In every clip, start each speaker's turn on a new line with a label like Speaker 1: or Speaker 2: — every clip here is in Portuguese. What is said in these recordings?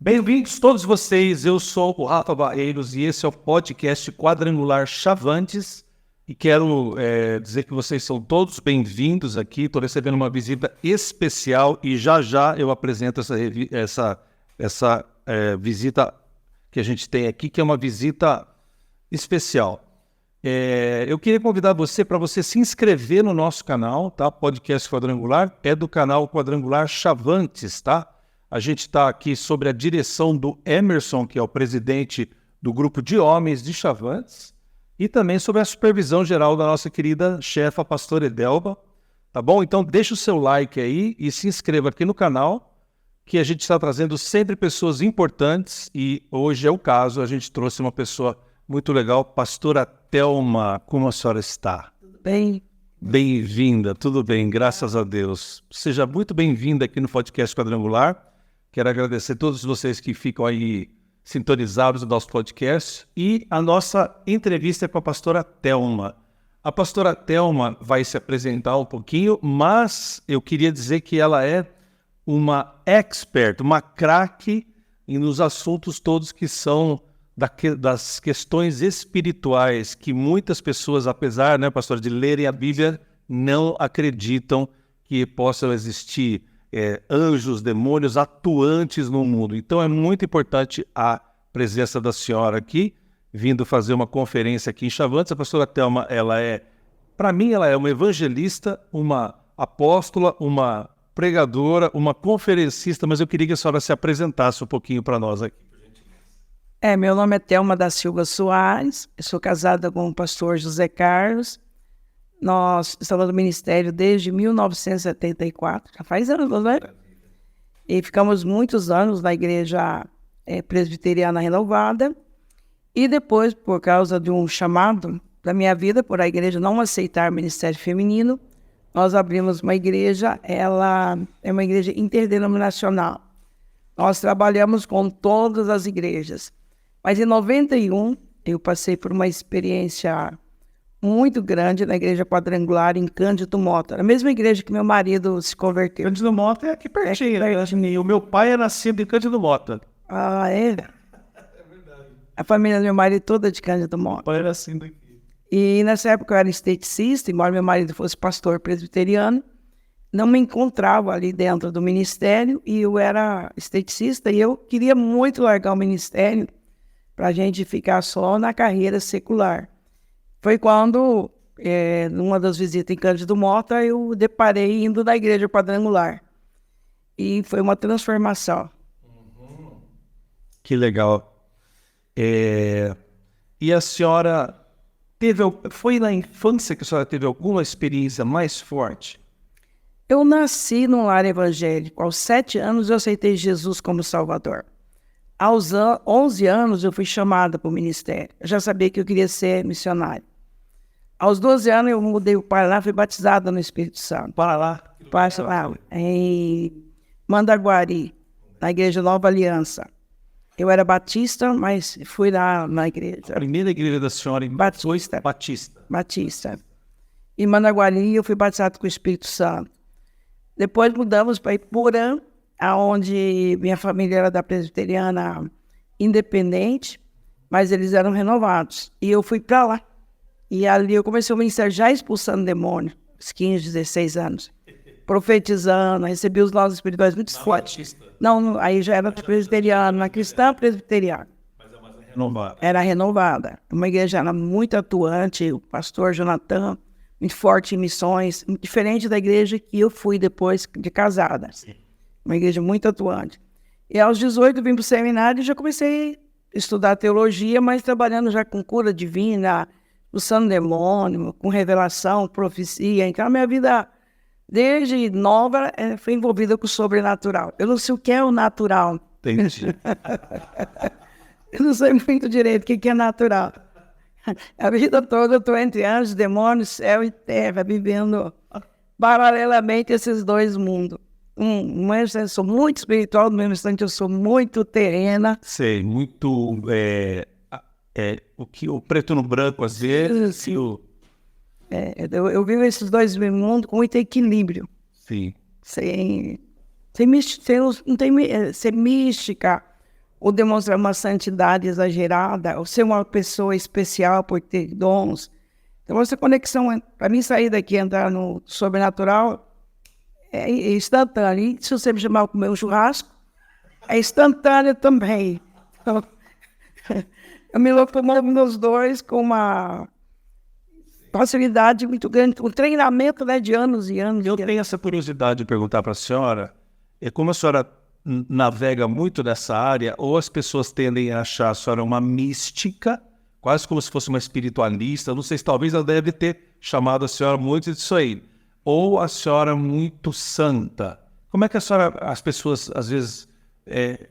Speaker 1: Bem-vindos todos vocês, eu sou o Rafa Barreiros e esse é o podcast Quadrangular Chavantes e quero dizer que vocês são todos bem-vindos aqui. Estou recebendo uma visita especial e já eu apresento essa visita que a gente tem aqui, que é uma visita especial. Eu queria convidar você para você se inscrever no nosso canal, tá? Podcast Quadrangular é do canal Quadrangular Chavantes, tá? A gente está aqui sobre a direção do Emerson, que é o presidente do grupo de homens de Chavantes, e também sobre a supervisão geral da nossa querida chefa, pastora Edelba, tá bom? Então deixa o seu like aí e se inscreva aqui no canal, que a gente está trazendo sempre pessoas importantes, e hoje é o caso, a gente trouxe uma pessoa muito legal, pastora Thelma. Como a senhora está?
Speaker 2: Tudo bem?
Speaker 1: Bem-vinda, tudo bem, graças a Deus. Seja muito bem-vinda aqui no podcast Quadrangular. Quero agradecer a todos vocês que ficam aí sintonizados no nosso podcast. E a nossa entrevista é com a pastora Thelma. A pastora Thelma vai se apresentar um pouquinho, mas eu queria dizer que ela é uma expert, uma craque nos assuntos todos que são das questões espirituais, que muitas pessoas, apesar, né, pastor, de lerem a Bíblia, não acreditam que possam existir anjos, demônios atuantes no mundo. Então é muito importante a presença da senhora aqui, vindo fazer uma conferência aqui em Chavantes. A pastora Thelma, para mim, ela é uma evangelista, uma apóstola, uma pregadora, uma conferencista, mas eu queria que a senhora se apresentasse um pouquinho para nós aqui.
Speaker 2: Meu nome é Thelma da Silva Soares, eu sou casada com o pastor José Carlos. Nós estamos no ministério desde 1974, já faz anos, né? E ficamos muitos anos na igreja presbiteriana renovada. E depois, por causa de um chamado da minha vida, por a igreja não aceitar ministério feminino, nós abrimos uma igreja, ela é uma igreja interdenominacional. Nós trabalhamos com todas as igrejas. Mas em 91, eu passei por uma experiência muito grande na igreja quadrangular em Cândido Mota, a mesma igreja que meu marido se converteu.
Speaker 1: Cândido Mota é aqui pertinho, né? O meu pai é nascido em Cândido Mota.
Speaker 2: Ah, é?
Speaker 1: É verdade.
Speaker 2: A família do meu marido toda de Cândido Mota.
Speaker 1: Meu pai era assim daqui.
Speaker 2: E nessa época eu era esteticista, embora meu marido fosse pastor presbiteriano, não me encontrava ali dentro do ministério, e eu era esteticista e eu queria muito largar o ministério para a gente ficar só na carreira secular. Foi quando, numa das visitas em Cândido Mota, eu deparei indo na igreja quadrangular. E foi uma transformação.
Speaker 1: Uhum. Que legal. E a senhora foi na infância que a senhora teve alguma experiência mais forte?
Speaker 2: Eu nasci num lar evangélico. Aos 7 anos eu aceitei Jesus como Salvador. Aos 11 anos eu fui chamada para o ministério. Eu já sabia que eu queria ser missionária. Aos 12 anos eu mudei o Paraná, fui batizada no Espírito Santo.
Speaker 1: Paraná?
Speaker 2: Em Mandaguari, na Igreja Nova Aliança. Eu era batista, mas fui lá na igreja.
Speaker 1: A primeira igreja da senhora em
Speaker 2: Batista.
Speaker 1: Batista.
Speaker 2: Em Mandaguari eu fui batizado com o Espírito Santo. Depois mudamos para Ipurã, onde minha família era da presbiteriana independente, mas eles eram renovados. E eu fui para lá. E ali eu comecei o ministério já expulsando demônio, uns 15, 16 anos. Profetizando, recebi os lados espirituais muito fortes. Não, aí já era presbiteriano, uma cristã presbiteriana.
Speaker 1: Mas é mais renovada.
Speaker 2: Era renovada. Uma igreja era muito atuante, o pastor Jonathan, muito forte em missões, diferente da igreja que eu fui depois de casada.
Speaker 1: Sim.
Speaker 2: Uma igreja muito atuante. E aos 18 eu vim para o seminário e já comecei a estudar teologia, mas trabalhando já com cura divina, expulsando demônio, com revelação, profecia. Então a minha vida, desde nova, foi envolvida com o sobrenatural. Eu não sei o que é o natural.
Speaker 1: Entendi.
Speaker 2: Eu não sei muito direito o que é natural. A vida toda eu estou entre anjos, demônios, céu e terra, vivendo paralelamente esses dois mundos. Eu sou muito espiritual, no mesmo instante eu sou muito terrena.
Speaker 1: Sei, muito o preto no branco, às vezes.
Speaker 2: Eu vivo esses dois mundos com muito equilíbrio.
Speaker 1: Sim.
Speaker 2: Sem ser mística, ou demonstrar uma santidade exagerada, ou ser uma pessoa especial por ter dons. Então, essa conexão, para mim, sair daqui e entrar no sobrenatural é instantâneo. E se você me chamar para comer um churrasco, é instantâneo também. Então, eu me locomovo nos dois com uma facilidade muito grande, um treinamento, né, de anos e anos.
Speaker 1: Eu tenho essa curiosidade de perguntar para a senhora, como a senhora navega muito nessa área, ou as pessoas tendem a achar a senhora uma mística, quase como se fosse uma espiritualista, não sei se talvez ela deve ter chamado a senhora muito disso aí, ou a senhora muito santa. Como é que a senhora, as pessoas, às vezes,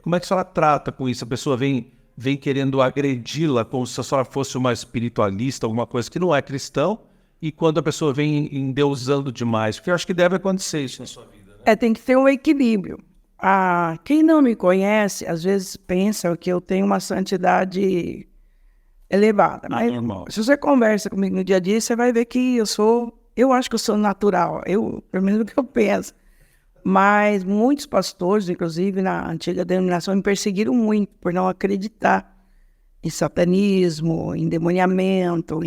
Speaker 1: como é que a senhora trata com isso? A pessoa vem querendo agredi-la como se a senhora fosse uma espiritualista, alguma coisa que não é cristão, e quando a pessoa vem endeusando demais, porque eu acho que deve acontecer isso na sua vida, né?
Speaker 2: Tem que ter um equilíbrio. Quem não me conhece, às vezes pensa que eu tenho uma santidade elevada. Mas
Speaker 1: normal.
Speaker 2: Se você conversa comigo no dia a dia, você vai ver que eu acho que eu sou natural, pelo menos o que eu penso. Mas muitos pastores, inclusive na antiga denominação, me perseguiram muito por não acreditar em satanismo, em demoniamento.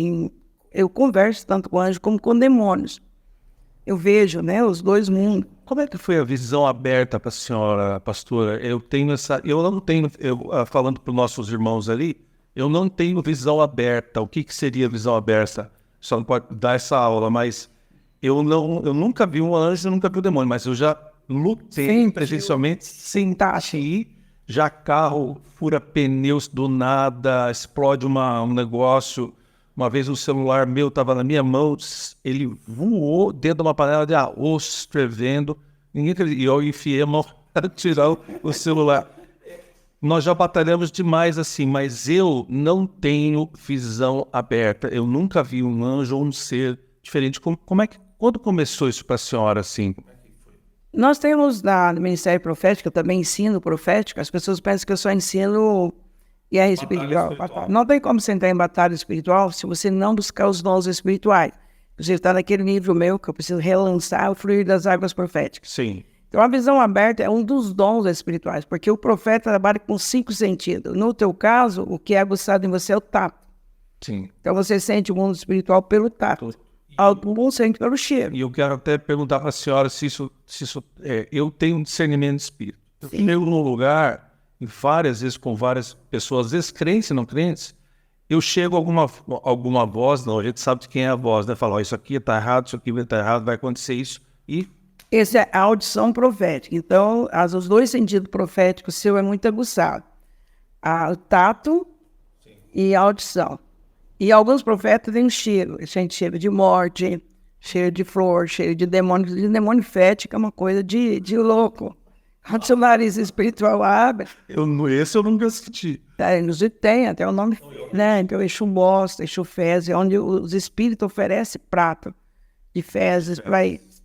Speaker 2: Eu converso tanto com anjos como com demônios. Eu vejo, né, os dois mundos.
Speaker 1: Como é que foi a visão aberta para a senhora, pastora? Eu não tenho, falando para os nossos irmãos ali, eu não tenho visão aberta. O que seria visão aberta? Só não pode dar essa aula, mas eu nunca vi um anjo, nunca vi um demônio, mas eu já lutei presencialmente, senti, já carro fura pneus do nada, explode um negócio. Uma vez um celular meu estava na minha mão, ele voou dentro de uma panela de arroz, fervendo. Ninguém acredita. E eu enfiei a mão para tirar o celular. Nós já batalhamos demais assim, mas eu não tenho visão aberta. Eu nunca vi um anjo ou um ser diferente. Quando começou isso para a senhora assim?
Speaker 2: Nós temos no Ministério Profético, eu também ensino profético, as pessoas pensam que eu só ensino guerra espiritual. Não tem como você entrar em batalha espiritual se você não buscar os dons espirituais. Você está naquele livro meu que eu preciso relançar, o Fluir das Águas Proféticas.
Speaker 1: Sim.
Speaker 2: Então a visão aberta é um dos dons espirituais, porque o profeta trabalha com 5 sentidos. No teu caso, o que é aguçado em você é o tato.
Speaker 1: Sim.
Speaker 2: Então você sente o mundo espiritual pelo tato. Alguns sentem pelo cheiro.
Speaker 1: E eu quero até perguntar para a senhora se isso eu tenho um discernimento de espírito. Eu chego num lugar, e várias vezes com várias pessoas, às vezes crentes e não crentes, eu chego a alguma voz, não, a gente sabe de quem é a voz, né? Fala, isso aqui está errado, isso aqui está errado, vai acontecer isso. E
Speaker 2: essa é a audição profética. Então, os 2 sentidos proféticos seu é muito aguçado. O tato e a audição. E alguns profetas têm um cheiro. Eles têm cheiro de morte, cheiro de flor, cheiro de demônio. De demônio fético é uma coisa de louco. Quando seu nariz espiritual abre...
Speaker 1: Esse eu nunca assisti.
Speaker 2: Tem até o nome, né? Então, Exu Bosta, Exu Fezes, onde os espíritos oferecem prato de fezes para eles.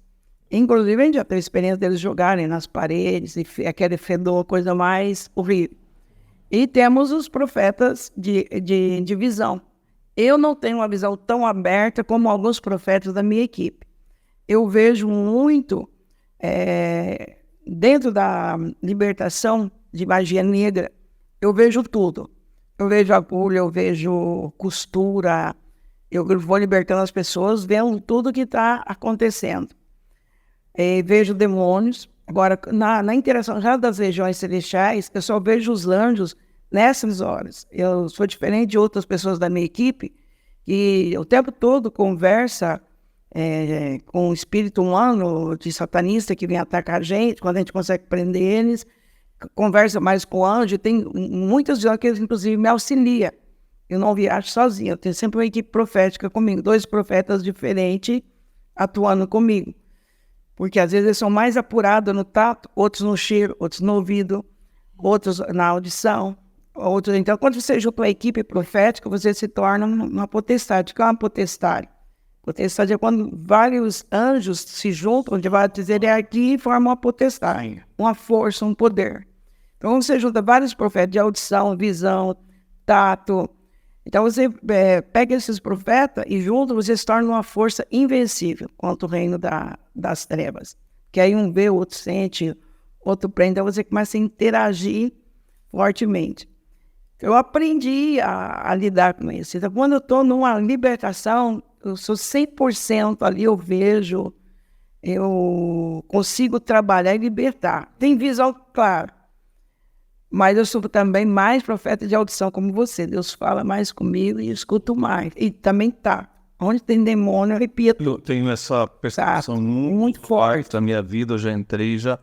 Speaker 2: Inclusive, a gente já teve experiência deles jogarem nas paredes, e aquele fedor, coisa mais horrível. E temos os profetas de visão. Eu não tenho uma visão tão aberta como alguns profetas da minha equipe. Eu vejo muito, dentro da libertação de magia negra, eu vejo tudo. Eu vejo agulha, eu vejo costura, eu vou libertando as pessoas, vendo tudo que está acontecendo. Vejo demônios. Agora, na interação já das regiões celestiais, eu só vejo os anjos nessas horas. Eu sou diferente de outras pessoas da minha equipe, que o tempo todo conversa com o espírito humano de satanista que vem atacar a gente, quando a gente consegue prender eles, conversa mais com o anjo. Tem muitas vezes que eles, inclusive, me auxiliam. Eu não viajo sozinho, eu tenho sempre uma equipe profética comigo, 2 profetas diferentes atuando comigo. Porque às vezes eles são mais apurados no tato, outros no cheiro, outros no ouvido, outros na audição. Então, quando você junta uma equipe profética, você se torna uma potestade. O que é uma potestade? Potestade é quando vários anjos se juntam, de várias hierarquias, e formam uma potestade, uma força, um poder. Então, você junta vários profetas de audição, visão, tato. Então, você pega esses profetas e junto você se torna uma força invencível contra o reino das trevas. Que aí um vê, o outro sente, outro prende. Então, você começa a interagir fortemente. Eu aprendi a lidar com isso. Então, quando eu estou numa libertação, eu sou 100% ali, eu consigo trabalhar e libertar. Tem visão, claro, mas eu sou também mais profeta de audição como você. Deus fala mais comigo e eu escuto mais. E também tá. Onde tem demônio, eu repito.
Speaker 1: Eu tenho essa percepção muito forte na minha vida, eu já entrei, já...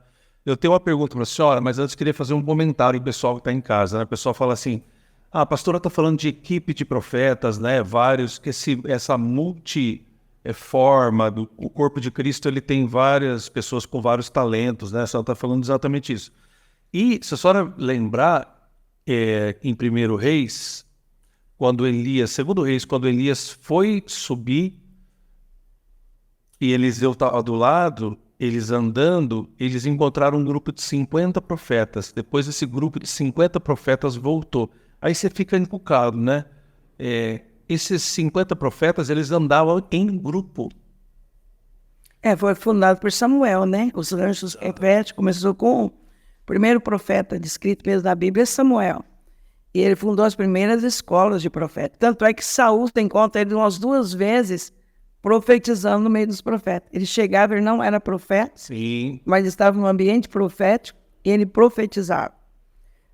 Speaker 1: Eu tenho uma pergunta para a senhora, mas antes queria fazer um comentário pro pessoal que está em casa, né? O pessoal fala assim, a pastora está falando de equipe de profetas, né? Vários, que essa multiforma, o corpo de Cristo, ele tem várias pessoas com vários talentos, né? A senhora está falando exatamente isso. E se a senhora lembrar, em 1 Reis, segundo Reis, quando Elias foi subir e Eliseu estava do lado, eles andando, eles encontraram um grupo de 50 profetas. Depois esse grupo de 50 profetas voltou. Aí você fica encucado, né? Esses 50 profetas, eles andavam em grupo.
Speaker 2: Foi fundado por Samuel, né? Os ranchos proféticos começou com o primeiro profeta descrito mesmo na Bíblia, Samuel. E ele fundou as primeiras escolas de profeta. Tanto é que Saul tem conta ele umas 2 vezes profetizando no meio dos profetas. Ele chegava, ele não era profeta,
Speaker 1: sim,
Speaker 2: mas estava num ambiente profético e ele profetizava.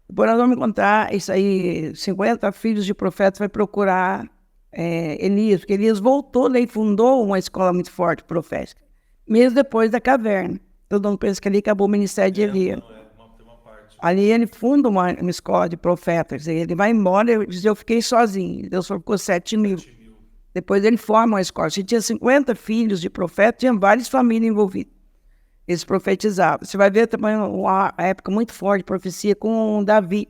Speaker 2: Depois nós vamos contar isso aí, 50 filhos de profetas vai procurar Elias, porque Elias voltou, né, e fundou uma escola muito forte profética, mesmo depois da caverna. Todo mundo pensa que ali acabou o ministério de Elias. Ali ele funda uma escola de profetas, ele vai embora, eu fiquei sozinho, Deus ficou 7.000. Depois ele forma uma escola. Se tinha 50 filhos de profeta, tinha várias famílias envolvidas. Eles profetizavam. Você vai ver também uma época muito forte de profecia com Davi,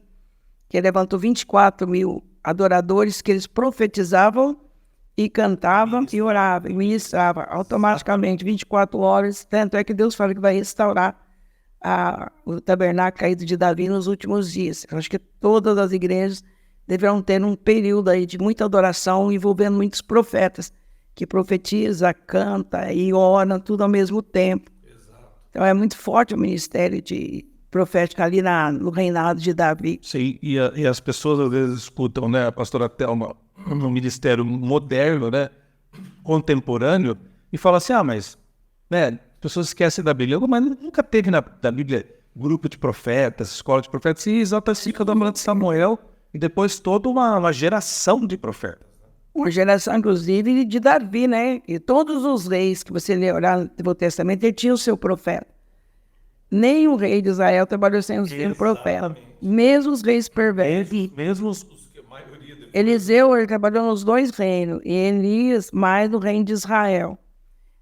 Speaker 2: que levantou 24.000 adoradores que eles profetizavam e cantavam e oravam, e ministravam automaticamente 24 horas. Tanto é que Deus fala que vai restaurar o tabernáculo caído de Davi nos últimos dias. Eu acho que todas as igrejas deverão ter um período aí de muita adoração envolvendo muitos profetas que profetiza, canta e ora tudo ao mesmo tempo. Exato. Então é muito forte o ministério de profético ali no reinado de Davi.
Speaker 1: Sim, e as pessoas às vezes escutam, né, a pastora Thelma, no ministério moderno, né, contemporâneo, e fala assim, mas, né, pessoas esquecem da Bíblia, mas nunca teve na Bíblia grupo de profetas, escola de profetas, e exatamente fica do de Samuel, e depois toda uma geração de profetas.
Speaker 2: Uma geração, inclusive, de Davi, né? E todos os reis que você lê lá no Antigo Testamento, ele tinha o seu profeta. Nem o rei de Israel trabalhou sem o seu profeta. Mesmo os reis perversos.
Speaker 1: Mesmo os que a maioria...
Speaker 2: Eliseu, ele trabalhou nos 2 reinos. E Elias, mais no reino de Israel.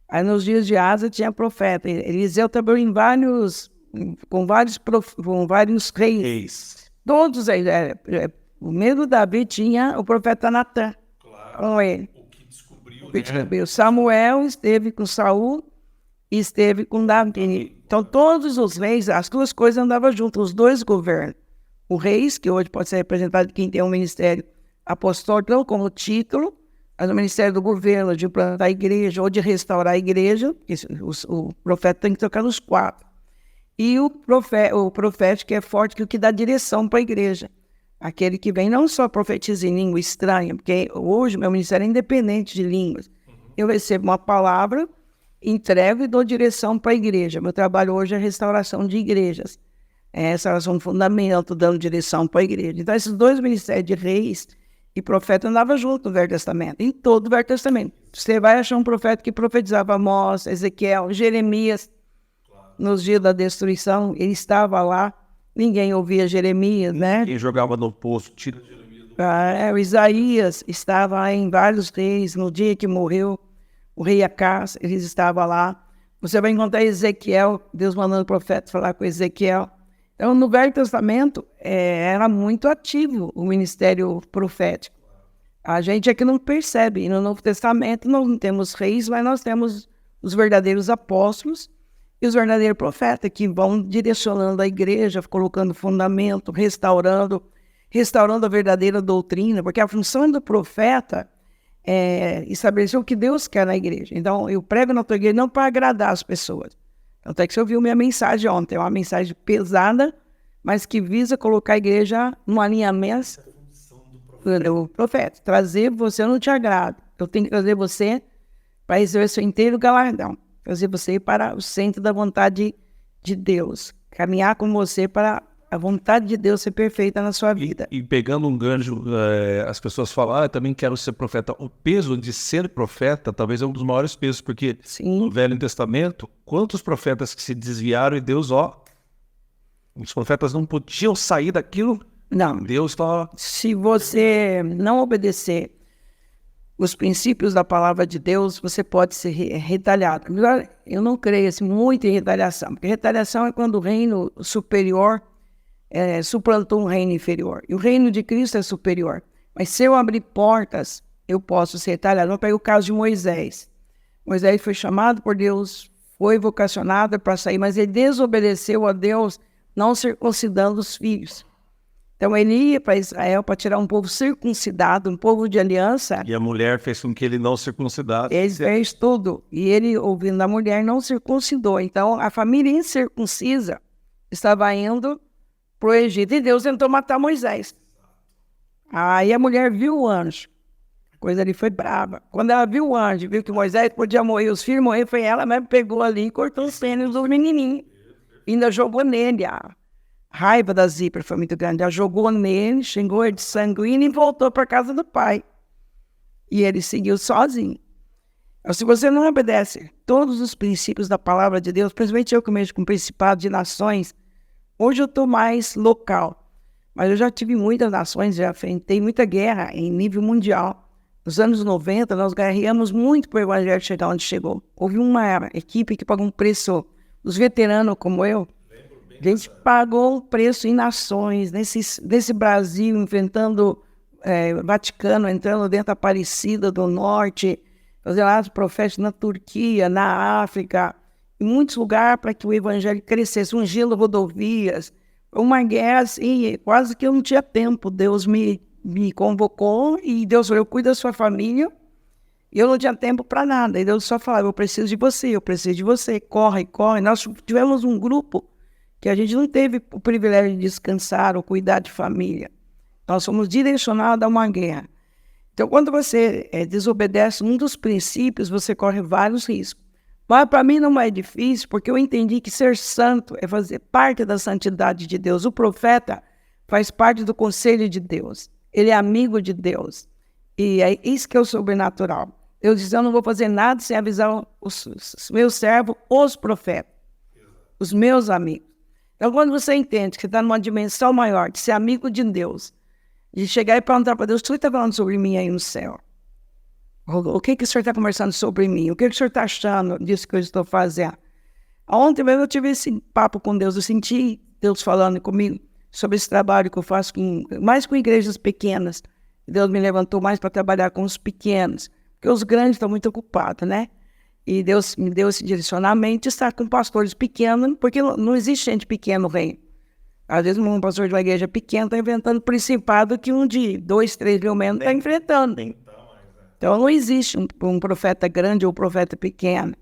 Speaker 2: Aí nos dias de Asa tinha profeta. Eliseu trabalhou com vários reis. Todos eles. O mesmo Davi tinha o profeta Natã. Claro, com ele. O que descobriu. Samuel esteve com Saul e esteve com Davi. Então todos os reis, as 2 coisas andavam juntas, os 2 governos. O reis, que hoje pode ser representado de quem tem um ministério apostólico, não como título, mas o ministério do governo, de plantar a igreja ou de restaurar a igreja, o profeta tem que tocar nos 4. E o profético que é forte, que é o que dá direção para a igreja. Aquele que vem não só profetiza em língua estranha, porque hoje meu ministério é independente de línguas. Eu recebo uma palavra, entrego e dou direção para a igreja. Meu trabalho hoje é restauração de igrejas. Restauração de fundamento, dando direção para a igreja. Então esses 2 ministérios de reis e profeta andavam juntos no Velho Testamento, em todo o Velho Testamento. Você vai achar um profeta que profetizava Amós, Ezequiel, Jeremias. Nos dias da destruição, ele estava lá. Ninguém ouvia Jeremias, né?
Speaker 1: Quem jogava no poço, tira Jeremias do poço.
Speaker 2: O Isaías estava em vários reis. No dia que morreu o rei Acás, eles estavam lá. Você vai encontrar Ezequiel, Deus mandando o profeta falar com Ezequiel. Então, no Velho Testamento, era muito ativo o ministério profético. A gente é que não percebe. E no Novo Testamento, nós não temos reis, mas nós temos os verdadeiros apóstolos e os verdadeiros profetas que vão direcionando a igreja, colocando fundamento, restaurando a verdadeira doutrina, porque a função do profeta é estabelecer o que Deus quer na igreja. Então, eu prego na tua igreja não para agradar as pessoas. Tanto é que você ouviu minha mensagem ontem, é uma mensagem pesada, mas que visa colocar a igreja num alinhamento do profeta. Trazer você, eu não te agrado. Eu tenho que trazer você para receber seu inteiro galardão. Trazer você para o centro da vontade de Deus. Caminhar com você para a vontade de Deus ser perfeita na sua vida.
Speaker 1: E pegando um gancho, as pessoas falam, eu também quero ser profeta. O peso de ser profeta talvez é um dos maiores pesos, porque
Speaker 2: Sim.
Speaker 1: no Velho Testamento, quantos profetas que se desviaram e Deus, os profetas não podiam sair daquilo.
Speaker 2: Não.
Speaker 1: Deus está...
Speaker 2: Se você não obedecer os princípios da palavra de Deus, você pode ser retaliado. Eu não creio assim, muito em retaliação, porque retaliação é quando o reino superior suplantou um reino inferior. E o reino de Cristo é superior. Mas se eu abrir portas, eu posso ser retaliado. Vamos pegar o caso de Moisés. Moisés foi chamado por Deus, foi vocacionado para sair, mas ele desobedeceu a Deus, não circuncidando os filhos. Então ele ia para Israel para tirar um povo circuncidado, um povo de aliança.
Speaker 1: E a mulher fez com que ele não circuncidasse.
Speaker 2: Ele fez tudo. E ele, ouvindo a mulher, não circuncidou. Então a família incircuncisa estava indo para o Egito. E Deus tentou matar Moisés. Aí a mulher viu o anjo. A coisa ali foi brava. Quando ela viu o anjo, viu que Moisés podia morrer, os filhos morrer, foi ela mesmo, pegou ali e cortou os pênis do menininho. E ainda jogou nele. A raiva da Zípora foi muito grande. Ela jogou nele, xingou ele de sanguíneo e voltou para casa do pai. E ele seguiu sozinho. Então, se você não obedece todos os princípios da palavra de Deus, principalmente eu que mexo com o principado de nações, hoje eu estou mais local. Mas eu já tive muitas nações, já enfrentei muita guerra em nível mundial. Nos anos 90, nós guerreamos muito para o evangelho chegar onde chegou. Houve uma equipe que pagou um preço, os veteranos como eu, a gente pagou um preço em nações, nesse Brasil, enfrentando Vaticano, entrando dentro da Aparecida do Norte, fazendo atos proféticos na Turquia, na África, em muitos lugares para que o evangelho crescesse, ungindo rodovias, uma guerra assim, quase que eu não tinha tempo. Deus me convocou e Deus falou, eu cuido da sua família, e eu não tinha tempo para nada. E Deus só falava, eu preciso de você, corre. Nós tivemos um grupo que a gente não teve o privilégio de descansar ou cuidar de família. Nós fomos direcionados a uma guerra. Então, quando você desobedece um dos princípios, você corre vários riscos. Mas para mim não é difícil, porque eu entendi que ser santo é fazer parte da santidade de Deus. O profeta faz parte do conselho de Deus. Ele é amigo de Deus. E é isso que é o sobrenatural. Eu disse, eu não vou fazer nada sem avisar os meus servos, os profetas, os meus amigos. Então, quando você entende que você está numa dimensão maior, de ser amigo de Deus, de chegar e perguntar para Deus, o que você está falando sobre mim aí no céu? O que o senhor está conversando sobre mim? O que o senhor está achando disso que eu estou fazendo? Ontem mesmo eu tive esse papo com Deus, eu senti Deus falando comigo sobre esse trabalho que eu faço mais com igrejas pequenas. Deus me levantou mais para trabalhar com os pequenos, porque os grandes estão muito ocupados, né? E Deus me deu esse direcionamento de estar com pastores pequenos, porque não existe gente pequena no reino. Às vezes um pastor de uma igreja pequena está enfrentando principado que um de 2, 3 mil membros está enfrentando. Então não existe um profeta grande ou um profeta pequeno.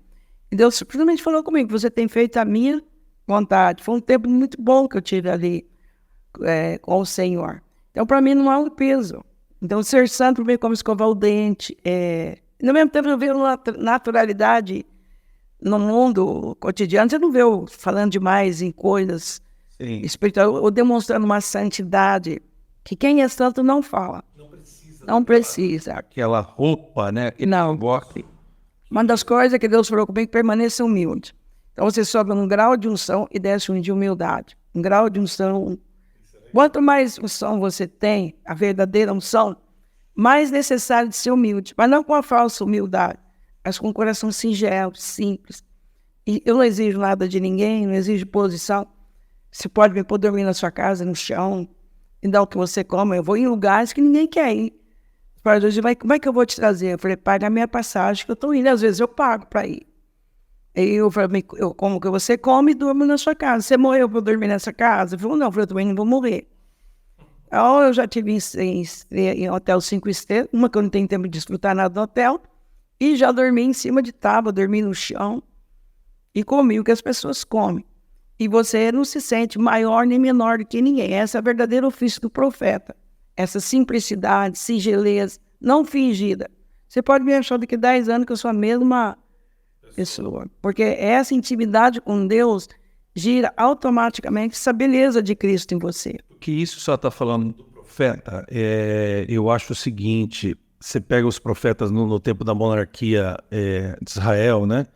Speaker 2: E Deus simplesmente falou comigo, você tem feito a minha vontade. Foi um tempo muito bom que eu tive ali com o Senhor. Então para mim não há um peso. Então ser santo vem como escovar o dente. No mesmo tempo eu vejo naturalidade no mundo cotidiano. Você não vê eu falando demais em coisas espirituais ou demonstrando uma santidade que quem é santo não fala. Não precisa.
Speaker 1: Aquela roupa, né?
Speaker 2: Não. Uma das coisas que Deus falou comigo é permaneça humilde. Então você sobe um grau de unção e desce um de humildade. Um grau de unção. Quanto mais unção você tem, a verdadeira unção, mais necessário de ser humilde. Mas não com a falsa humildade, mas com um coração singelo, simples. E eu não exijo nada de ninguém, não exijo posição. Você pode vir dormir na sua casa, no chão, e dar o que você come. Eu vou em lugares que ninguém quer ir. Pai, como é que eu vou te trazer? Eu falei, paga a minha passagem que eu estou indo. Às vezes eu pago para ir. Aí eu falei, eu como o que você come e durmo na sua casa. Você morreu para eu dormir nessa casa? Eu falei, não, eu também não vou morrer. Então, eu já tive em hotel 5 estrelas, uma que eu não tenho tempo de desfrutar nada do hotel, e já dormi em cima de tábua, dormi no chão, e comi o que as pessoas comem. E você não se sente maior nem menor do que ninguém. Esse é o verdadeiro ofício do profeta. Essa simplicidade, singeleza, não fingida. Você pode me achar daqui a 10 anos que eu sou a mesma pessoa. Porque essa intimidade com Deus gira automaticamente essa beleza de Cristo em você.
Speaker 1: O que isso só está falando do profeta, eu acho o seguinte, você pega os profetas no tempo da monarquia de Israel, né?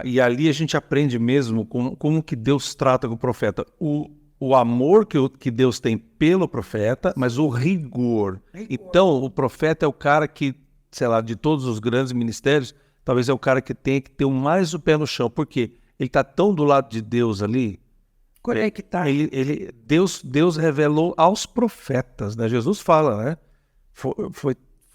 Speaker 1: E ali a gente aprende mesmo como que Deus trata com o profeta. O amor que Deus tem pelo profeta, mas o rigor. Então, o profeta é o cara que, sei lá, de todos os grandes ministérios, talvez é o cara que tem que ter mais o pé no chão. Por quê? Ele está tão do lado de Deus ali.
Speaker 2: Conectar.
Speaker 1: Deus revelou aos profetas, né? Jesus fala, né?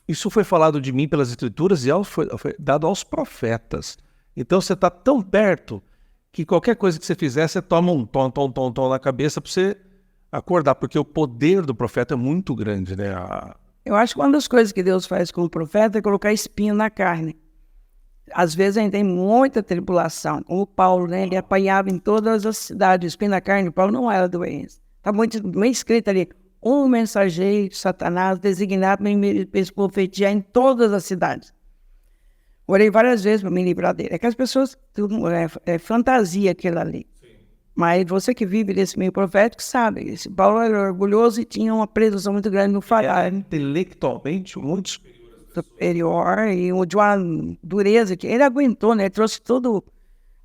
Speaker 1: Isso foi falado de mim pelas Escrituras e foi dado aos profetas. Então você está tão perto que qualquer coisa que você fizer, você toma um tom na cabeça para você acordar, porque o poder do profeta é muito grande, né?
Speaker 2: Eu acho que uma das coisas que Deus faz com o profeta é colocar espinho na carne. Às vezes a gente tem muita tribulação, como o Paulo, né? Ele apanhava em todas as cidades, espinho na carne. O Paulo não era doente. Está muito bem escrito ali, um mensageiro de Satanás designado para profetizar em todas as cidades. Orei várias vezes para me livrar dele. É que as pessoas, é fantasia aquilo ali. Sim. Mas você que vive nesse meio profético sabe, esse Paulo era orgulhoso e tinha uma presunção muito grande no falar.
Speaker 1: Intelectualmente muito
Speaker 2: superior e de uma dureza que ele aguentou, né? Ele trouxe toda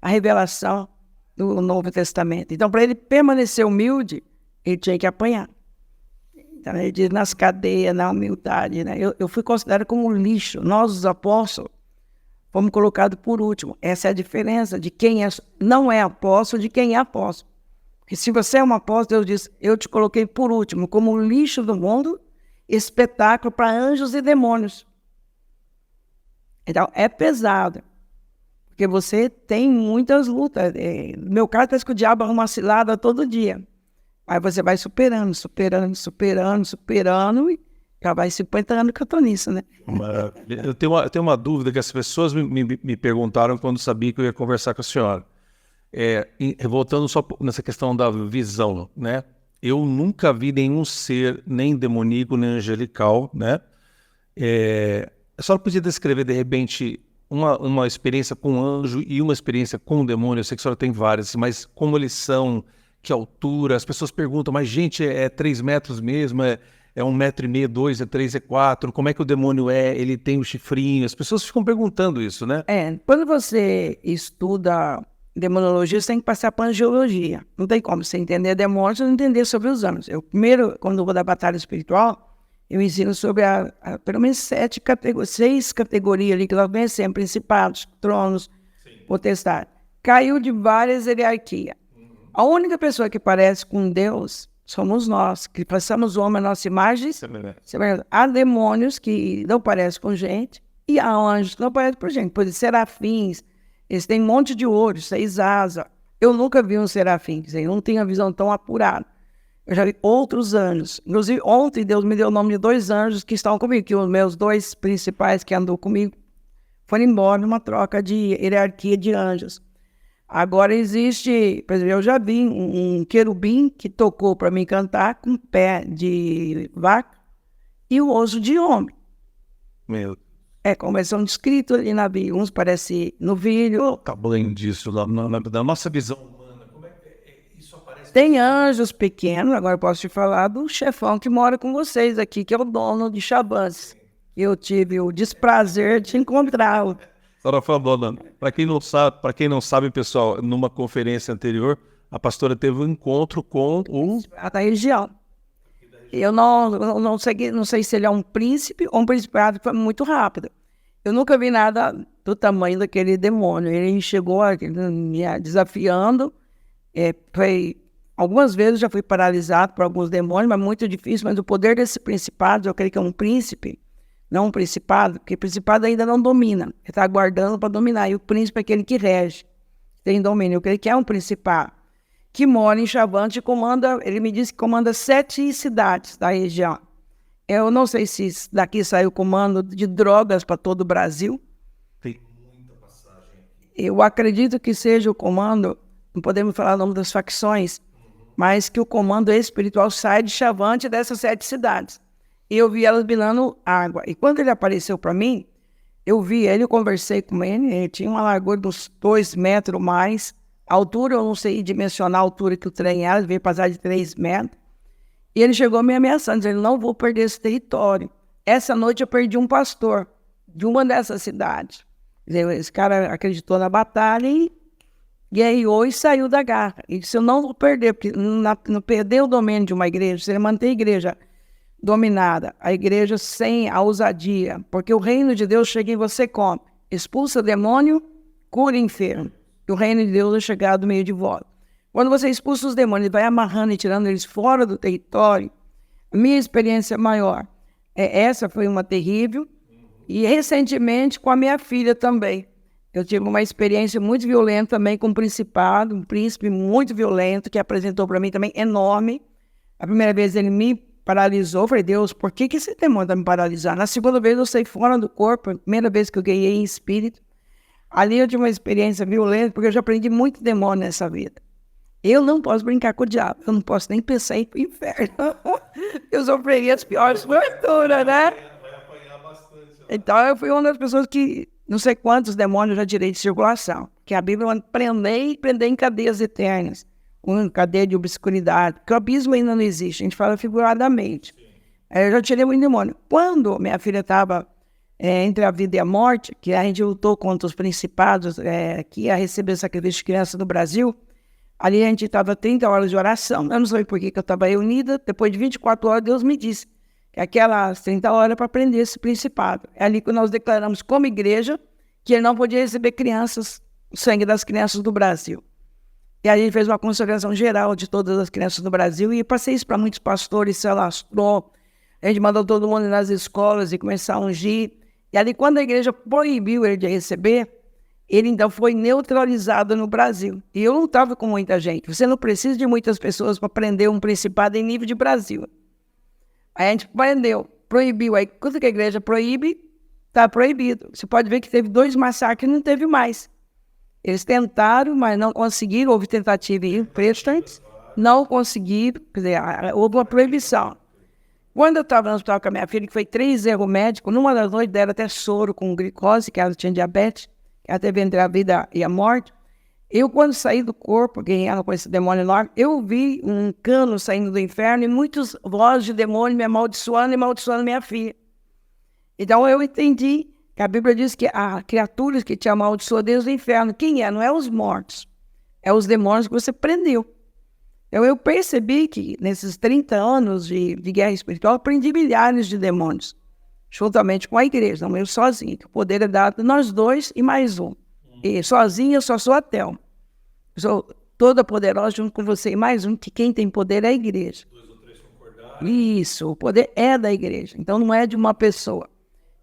Speaker 2: a revelação do Novo Testamento. Então, para ele permanecer humilde, ele tinha que apanhar. Então, ele diz nas cadeias, na humildade, né? Eu fui considerado como um lixo. Nós, os apóstolos, fomos colocados por último. Essa é a diferença de quem não é apóstolo de quem é apóstolo. Porque se você é um apóstolo, Deus diz, eu te coloquei por último, como um lixo do mundo, espetáculo para anjos e demônios. Então, é pesado. Porque você tem muitas lutas. No meu caso, parece que o diabo arruma uma cilada todo dia. Aí você vai superando e já vai 50 anos que eu estou nisso, né?
Speaker 1: Eu tenho uma dúvida que as pessoas me perguntaram quando sabia que eu ia conversar com a senhora. Voltando só nessa questão da visão, né? Eu nunca vi nenhum ser, nem demoníaco, nem angelical, né? A senhora podia descrever, de repente, uma experiência com um anjo e uma experiência com um demônio? Eu sei que a senhora tem várias, mas como eles são, que altura? As pessoas perguntam, mas gente, é 3 metros mesmo? É 1,5 m, 2, é 3, é 4? Como é que o demônio é? Ele tem o chifrinho? As pessoas ficam perguntando isso, né?
Speaker 2: Quando você estuda demonologia, você tem que passar para angiologia. Não tem como você entender demônios e não entender sobre os anjos. Eu primeiro, quando eu vou da batalha espiritual, eu ensino sobre pelo menos 6 categorias ali que nós conhecemos, principados, tronos, potestade. Caiu de várias hierarquias. A única pessoa que parece com Deus somos nós, que passamos o homem à nossa imagem. Há demônios que não parecem com gente e há anjos que não parecem com gente. Por exemplo, serafins, eles têm um monte de olhos, 6 asas. Eu nunca vi um serafim, eu não tenho a visão tão apurada. Eu já vi outros anjos. Inclusive, ontem Deus me deu o nome de 2 anjos que estão comigo, que os meus 2 principais que andou comigo foram embora numa troca de hierarquia de anjos. Agora existe, por exemplo, eu já vi um querubim que tocou para mim cantar com pé de vaca e o osso de homem.
Speaker 1: Meu.
Speaker 2: Como são descritos ali na Bíblia. Uns parecem novilho.
Speaker 1: O tamanho disso, da nossa visão humana, como é que isso aparece?
Speaker 2: Tem anjos pequenos, agora eu posso te falar do chefão que mora com vocês aqui, que é o dono de Chabans. Eu tive o desprazer de encontrá-lo.
Speaker 1: Senhora Fabona, para quem não sabe, pessoal, numa conferência anterior, a pastora teve um encontro com
Speaker 2: da região. Eu não sei se ele é um príncipe ou um principado, foi muito rápido. Eu nunca vi nada do tamanho daquele demônio. Ele chegou me desafiando. Algumas vezes já fui paralisado por alguns demônios, mas muito difícil. Mas o poder desse principado, eu creio que é um príncipe, não um principado, porque o principado ainda não domina. Ele está aguardando para dominar. E o príncipe é aquele que rege, tem domínio. Eu creio que é um principado que mora em Chavante e comanda, ele me disse que comanda 7 cidades da região. Eu não sei se daqui saiu comando de drogas para todo o Brasil.
Speaker 1: Tem muita passagem aqui.
Speaker 2: Eu acredito que seja o comando não podemos falar o nome das facções, mas que o comando espiritual sai de Chavante dessas 7 cidades. E eu vi elas bilhando água. E quando ele apareceu para mim, eu vi ele, eu conversei com ele tinha uma largura de uns 2 metros mais. A altura, eu não sei dimensionar a altura que o trem era, ele veio passar de 3 metros. E ele chegou me ameaçando, dizendo, não vou perder esse território. Essa noite eu perdi um pastor de uma dessas cidades. Esse cara acreditou na batalha e guerreou e saiu da garra. E disse, eu não vou perder, porque não perder o domínio de uma igreja, você manter a igreja dominada, a igreja sem a ousadia, porque o reino de Deus chega em você como? Expulsa demônio, cura enfermo. E o reino de Deus é chegado do meio de vós. Quando você expulsa os demônios, vai amarrando e tirando eles fora do território, a minha experiência maior, essa foi uma terrível, e recentemente com a minha filha também. Eu tive uma experiência muito violenta também com um principado, um príncipe muito violento, que apresentou para mim também enorme. A primeira vez ele me paralisou, eu falei, Deus, por que esse demônio está me paralisando? Na segunda vez eu saí fora do corpo, a primeira vez que eu ganhei em espírito. Ali eu tive uma experiência violenta, porque eu já aprendi muito demônio nessa vida. Eu não posso brincar com o diabo, eu não posso nem pensar em ir pro inferno. Eu sofreria as piores torturas, né? Então eu fui uma das pessoas que, não sei quantos demônios eu já tirei de circulação. Que a Bíblia manda prender em cadeias eternas. Uma cadeia de obscuridade. Porque o abismo ainda não existe, a gente fala figuradamente. Eu já tirei muito demônio. Quando minha filha estava entre a vida e a morte, que a gente lutou contra os principados que ia receber sacrifício de criança no Brasil, ali a gente estava 30 horas de oração. Eu não sei por que eu estava reunida. Depois de 24 horas, Deus me disse que aquelas 30 horas para prender esse principado. É ali que nós declaramos como igreja que ele não podia receber crianças, o sangue das crianças do Brasil. E aí a gente fez uma consagração geral de todas as crianças do Brasil e passei isso para muitos pastores, se alastrou. A gente mandou todo mundo nas escolas e começar a ungir. E ali quando a igreja proibiu ele de receber, ele então foi neutralizado no Brasil. E eu não estava com muita gente. Você não precisa de muitas pessoas para prender um principado em nível de Brasil. Aí a gente prendeu, proibiu. Aí quando que a igreja proíbe, está proibido. Você pode ver que teve 2 massacres e não teve mais. Eles tentaram, mas não conseguiram. Houve tentativa em Prestantes, não conseguiram. Quer dizer, houve uma proibição. Quando eu estava no hospital com a minha filha, que foi 3 erros médicos, numa das noites deram até soro com glicose, que ela tinha diabetes, que ela teve entre a vida e a morte. Eu, quando saí do corpo, guerreando com esse demônio enorme, eu vi um cano saindo do inferno e muitas vozes de demônio me amaldiçoando e amaldiçoando minha filha. Então eu entendi que a Bíblia diz que há criaturas que te amaldiçoam desde o inferno. Quem é? Não é os mortos. É os demônios que você prendeu. Então eu percebi que nesses 30 anos de guerra espiritual, eu prendi milhares de demônios, juntamente com a igreja, não eu sozinho, que o poder é dado nós 2 e mais um. E sozinho eu só sou a Thelma. Eu sou toda poderosa junto com você e mais um, que quem tem poder é a igreja.
Speaker 1: 2 ou 3 concordaram.
Speaker 2: Isso, o poder é da igreja, então não é de uma pessoa.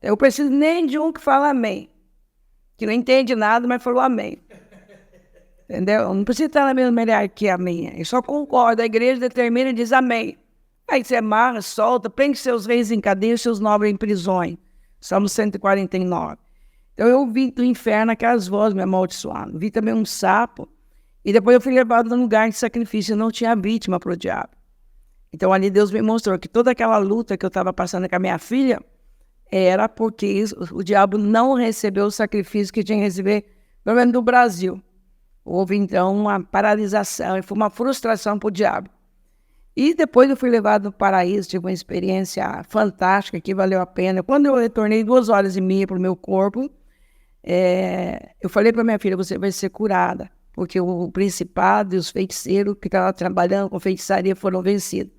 Speaker 2: Eu preciso nem de um que fala amém, que não entende nada, mas falou amém. Entendeu? Não precisa estar na mesma hierarquia a minha. Eu só concordo, a igreja determina e diz amém. Aí você amarra, solta, prende seus reis em cadeia, seus nobres em prisões. Salmo 149. Então eu vi do inferno aquelas vozes me amaldiçoando. Vi também um sapo. E depois eu fui levado num lugar de sacrifício. Eu não tinha vítima para o diabo. Então ali Deus me mostrou que toda aquela luta que eu estava passando com a minha filha era porque o diabo não recebeu o sacrifício que tinha que receber, pelo menos no Brasil. Houve então uma paralisação, e foi uma frustração para o diabo. E depois eu fui levado no paraíso, tive uma experiência fantástica que valeu a pena. Quando eu retornei 2 horas e meia para o meu corpo, eu falei para minha filha, você vai ser curada, porque o principado e os feiticeiros que estavam trabalhando com feitiçaria foram vencidos.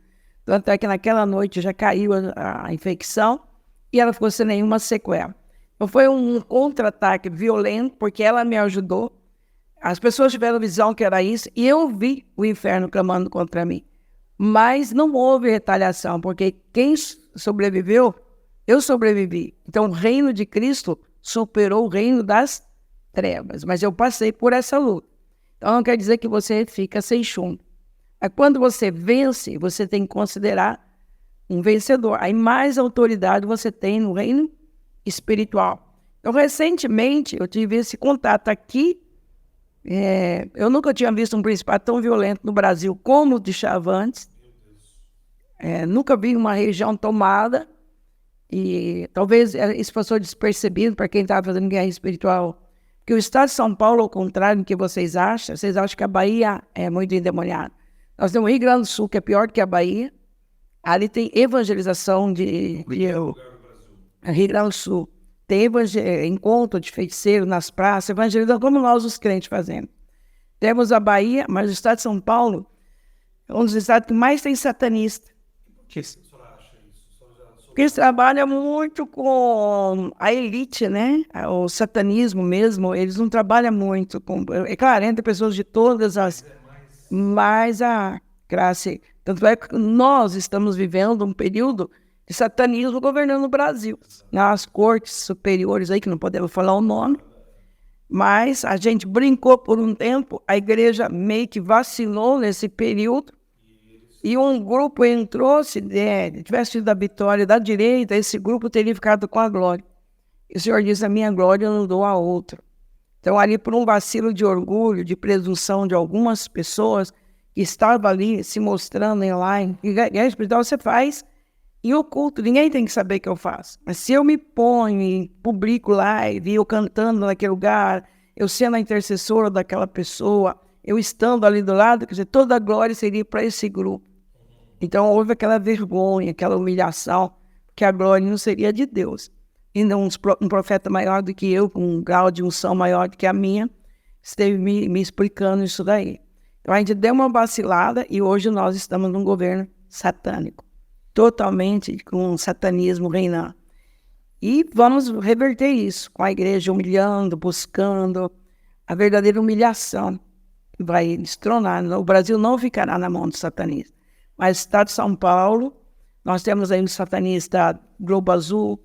Speaker 2: Tanto é que naquela noite já caiu a infecção e ela ficou sem nenhuma sequela. Então foi um contra-ataque violento, porque ela me ajudou. As pessoas tiveram visão que era isso, e eu vi o inferno clamando contra mim. Mas não houve retaliação, porque quem sobreviveu, eu sobrevivi. Então o reino de Cristo superou o reino das trevas, mas eu passei por essa luta. Então não quer dizer que você fica sem chumbo. Mas quando você vence, você tem que considerar um vencedor. Aí mais autoridade você tem no reino espiritual. Então recentemente eu tive esse contato aqui Eu nunca tinha visto um principado tão violento no Brasil como o de Chavantes. Nunca vi uma região tomada. E talvez isso passou despercebido para quem estava fazendo guerra espiritual. Porque o estado de São Paulo, ao contrário do que vocês acham que a Bahia é muito endemoniada. Nós temos o Rio Grande do Sul, que é pior do que a Bahia. Ali tem evangelização de Rio Grande do Sul. Tem encontro de feiticeiro nas praças, evangelização como nós os crentes fazemos. Temos a Bahia, mas o estado de São Paulo é um dos estados que mais tem satanista. Porque eles trabalham muito com a elite, né? O satanismo mesmo, eles não trabalham muito com... É claro, entre pessoas de todas as... Mas a classe... Tanto é que nós estamos vivendo um período de satanismo governando o Brasil. Nas cortes superiores aí, que não podemos falar o nome, mas a gente brincou por um tempo, a igreja meio que vacilou nesse período, e um grupo entrou, se tivesse tido a vitória da direita, esse grupo teria ficado com a glória. E o Senhor diz, a minha glória eu não dou a outro. Então, ali por um vacilo de orgulho, de presunção de algumas pessoas que estavam ali se mostrando em guerra espiritual, você faz em oculto, ninguém tem que saber que eu faço. Mas se eu me ponho e publico live, eu cantando naquele lugar, eu sendo a intercessora daquela pessoa, eu estando ali do lado, quer dizer, toda a glória seria para esse grupo. Então houve aquela vergonha, aquela humilhação, que a glória não seria de Deus. E não um profeta maior do que eu, com um grau de unção maior do que a minha, esteve me explicando isso daí. Então a gente deu uma vacilada e hoje nós estamos num governo satânico, totalmente com um satanismo reinando. E vamos reverter isso, com a igreja humilhando, buscando a verdadeira humilhação, que vai destronar. O Brasil não ficará na mão do satanista. Mas o estado de São Paulo, nós temos aí um satanista Globo Azul,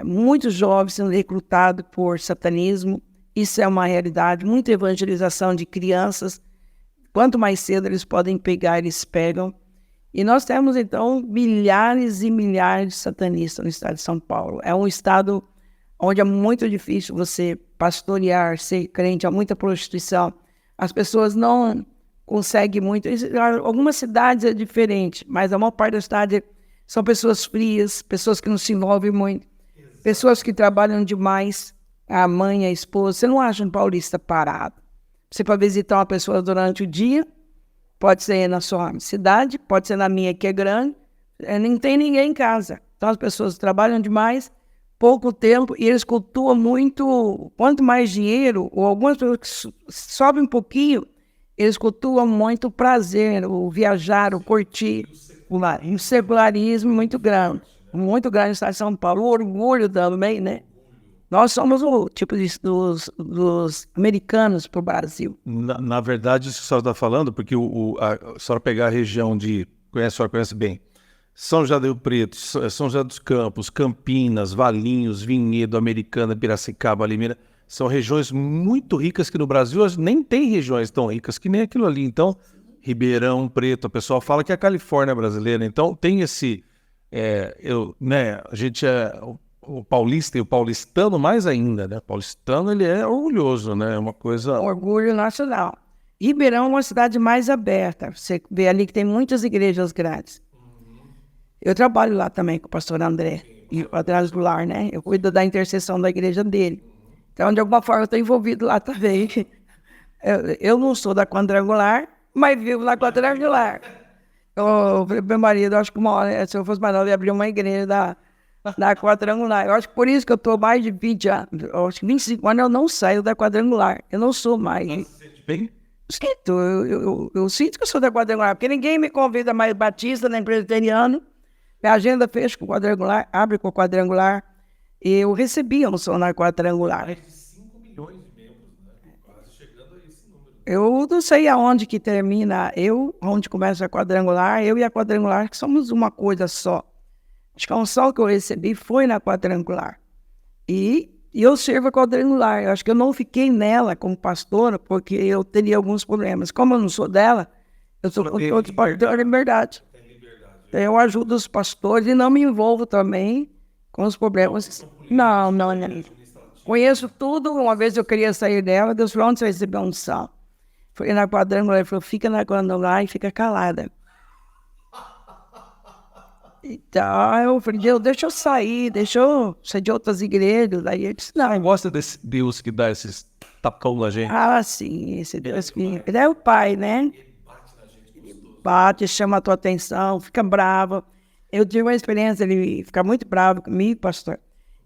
Speaker 2: muitos jovens sendo recrutados por satanismo, isso é uma realidade, muita evangelização de crianças, quanto mais cedo eles podem pegar, eles pegam. E nós temos, então, milhares e milhares de satanistas no estado de São Paulo. É um estado onde é muito difícil você pastorear, ser crente, há muita prostituição. As pessoas não conseguem muito. Algumas cidades é diferente, mas a maior parte das cidades são pessoas frias, pessoas que não se envolvem muito, pessoas que trabalham demais, a mãe, a esposa. Você não acha um paulista parado. Você para visitar uma pessoa durante o dia, pode ser na sua cidade, pode ser na minha que é grande, não tem ninguém em casa. Então as pessoas trabalham demais, pouco tempo, e eles cultuam muito, quanto mais dinheiro, ou algumas pessoas que sobem um pouquinho, eles cultuam muito o prazer, o viajar, o curtir, um secularismo muito grande no estado de São Paulo, o orgulho também, né? Nós somos o tipo dos americanos para o Brasil.
Speaker 1: Na verdade, isso que a senhora está falando, porque a senhora pegar a região a senhora conhece bem, São José do Rio Preto, São José dos Campos, Campinas, Valinhos, Vinhedo, Americana, Piracicaba, Limeira, são regiões muito ricas que no Brasil nem tem regiões tão ricas que nem aquilo ali. Então, Ribeirão Preto, o pessoal fala que é a Califórnia brasileira. Então, tem esse... a gente é... O paulista e o paulistano mais ainda, né? O paulistano, ele é orgulhoso, né? É uma coisa...
Speaker 2: Orgulho nacional. Ribeirão é uma cidade mais aberta. Você vê ali que tem muitas igrejas grandes. Eu trabalho lá também com o pastor André, e o Atrás do Lar, né? Eu cuido da intercessão da igreja dele. Então, de alguma forma, eu estou envolvido lá também. Eu não sou da Quadrangular, mas vivo na Quadrangular. Eu falei pro meu marido, acho que uma hora, se eu fosse mais nova, eu ia abrir uma igreja da Quadrangular. Eu acho que por isso que eu estou mais de 20 anos, eu acho que 25 anos eu não saio da Quadrangular. Eu não sou mais.
Speaker 1: Você se sente bem?
Speaker 2: Sinto, eu sinto que eu sou da Quadrangular, porque ninguém me convida mais batista, nem presbiteriano. Minha agenda fecha com o Quadrangular, abre com o Quadrangular. Eu recebi a unção na Quadrangular.
Speaker 1: Mais de 5 milhões de membros, né? Quase chegando a esse número.
Speaker 2: Eu não sei aonde que termina onde começa a Quadrangular, eu e a Quadrangular, que somos uma coisa só. Acho que a unção que eu recebi foi na Quadrangular. E eu sirvo a Quadrangular. Eu acho que eu não fiquei nela como pastora, porque eu teria alguns problemas. Como eu não sou dela, eu sou todos pastores de liberdade. Eu ajudo os pastores e não me envolvo também com os problemas. Não. Conheço tudo. Uma vez eu queria sair dela, Deus falou, onde você vai receber unção? Fui na quadrangular, ele falou, fica na quadrangular e fica calada. Então, eu falei, Deus, deixa eu sair, deixa eu sair de outras igrejas. Aí ele disse,
Speaker 1: Não
Speaker 2: não.
Speaker 1: gosta desse Deus que dá esses tapão na gente?
Speaker 2: Ah, sim, esse Deus que... Ele é o pai, né? Bate, chama a tua atenção, fica bravo. Eu tive uma experiência, ele fica muito bravo comigo, pastor.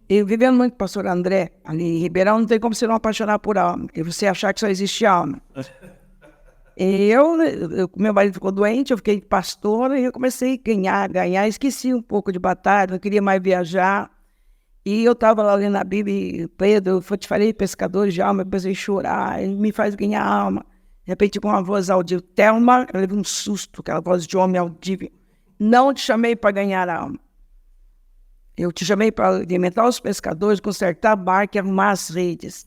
Speaker 2: Eu vivendo muito com o pastor André, ali em Ribeirão, não tem como você não apaixonar por alma, e você achar que só existe alma. E meu marido ficou doente, eu fiquei pastora, e eu comecei a ganhar, esqueci um pouco de batalha, não queria mais viajar. E eu estava lá lendo a Bíblia, Pedro, eu te falei, pescadores de alma, eu comecei a chorar, ele me faz ganhar alma. De repente, com uma voz audível, Thelma, eu levei um susto, aquela voz de homem audível. Não te chamei para ganhar alma. Eu te chamei para alimentar os pescadores, consertar a barca e arrumar as redes.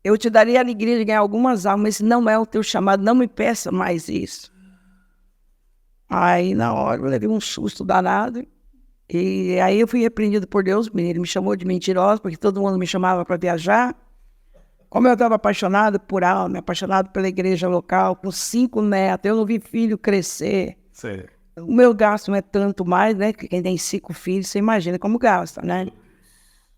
Speaker 2: Eu te daria a alegria de ganhar algumas almas, esse não é o teu chamado, não me peça mais isso. Aí, na hora, eu levei um susto danado. E aí eu fui repreendido por Deus, ele me chamou de mentirosa, porque todo mundo me chamava para viajar. Como eu estava apaixonado por alma, apaixonado pela igreja local, com 5 netos, eu não vi filho crescer.
Speaker 1: Sim.
Speaker 2: O meu gasto não é tanto mais, né? Quem tem 5 filhos, você imagina como gasta, né?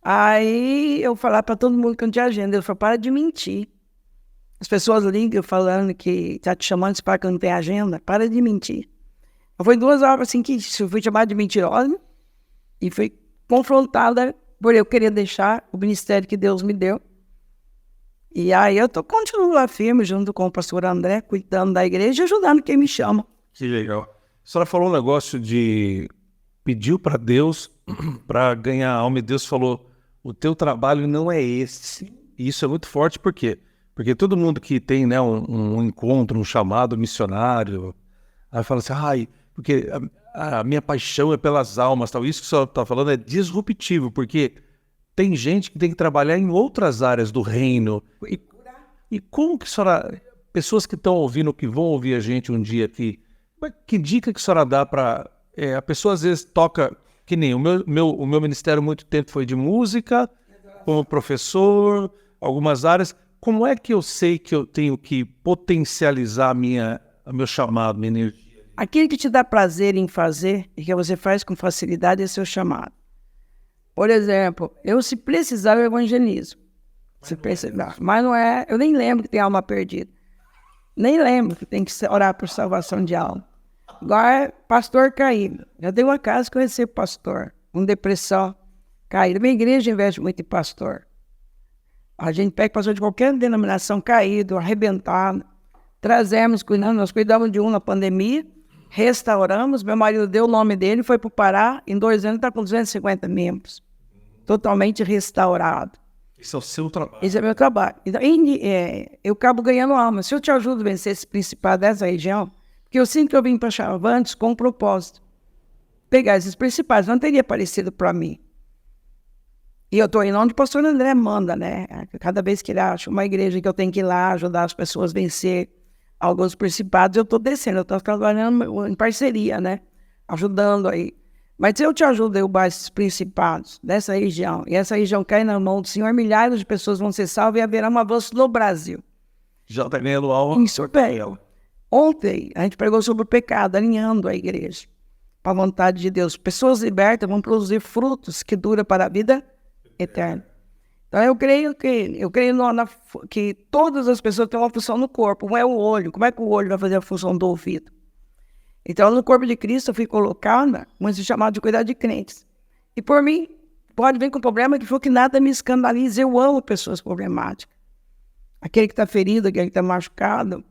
Speaker 2: Aí eu falava para todo mundo que não tinha agenda, eu falei, para de mentir. As pessoas ligam falando que tá te chamando para que eu não tenho agenda, para de mentir. Foi 2 horas assim que eu fui chamada de mentirosa e fui confrontada por eu querer deixar o ministério que Deus me deu. E aí eu continuo lá firme, junto com o pastor André, cuidando da igreja e ajudando quem me chama.
Speaker 1: Que legal. A senhora falou um negócio de... Pediu para Deus para ganhar alma e Deus falou, o teu trabalho não é esse. E isso é muito forte, por quê? Porque todo mundo que tem, né, um encontro, um chamado missionário, aí fala assim, ai, porque a minha paixão é pelas almas, tal. Isso que o senhor está falando é disruptivo, porque... Tem gente que tem que trabalhar em outras áreas do reino. E como que a senhora... Pessoas que estão ouvindo, que vão ouvir a gente um dia aqui, que dica que a senhora dá para... a pessoa às vezes toca... Que nem o meu ministério muito tempo foi de música, como professor, algumas áreas. Como é que eu sei que eu tenho que potencializar o meu chamado, minha energia?
Speaker 2: Aquilo que te dá prazer em fazer e que você faz com facilidade é seu chamado. Por exemplo, se precisar, eu evangelizo. Mas não é... Eu nem lembro que tem alma perdida. Nem lembro que tem que orar por salvação de alma. Agora, pastor caído. Já dei uma casa que eu recebo pastor, com depressão, caído. Minha igreja investe muito em pastor. A gente pega pastor de qualquer denominação caído, arrebentado. Trazemos, nós cuidamos de um na pandemia, restauramos. Meu marido deu o nome dele, foi para o Pará. Em 2 anos está com 250 membros. Totalmente restaurado.
Speaker 1: Esse é o seu trabalho.
Speaker 2: Esse é meu trabalho. Então, eu acabo ganhando alma. Se eu te ajudo a vencer esse principado dessa região, porque eu sinto que eu vim para Chavantes com um propósito. Pegar esses principais, não teria aparecido para mim. E eu estou indo onde o pastor André manda, né? Cada vez que ele acha uma igreja que eu tenho que ir lá ajudar as pessoas a vencer alguns principados, eu estou descendo, eu estou trabalhando em parceria, né? Ajudando aí. Mas se eu te ajudo a derrubar esses principados dessa região, e essa região cair na mão do Senhor, milhares de pessoas vão ser salvas e haverá um avanço no Brasil.
Speaker 1: Já está ganhando alma.
Speaker 2: Isso, bem. Ontem, a gente pregou sobre o pecado, alinhando a igreja para a vontade de Deus. Pessoas libertas vão produzir frutos que duram para a vida eterna. Então, eu creio que todas as pessoas têm uma função no corpo. Um é o olho. Como é que o olho vai fazer a função do ouvido? Então, no corpo de Cristo, eu fui colocada, mas chamado de cuidar de crentes. E por mim, pode vir com problema que for que nada me escandalize. Eu amo pessoas problemáticas. Aquele que está ferido, aquele que está machucado,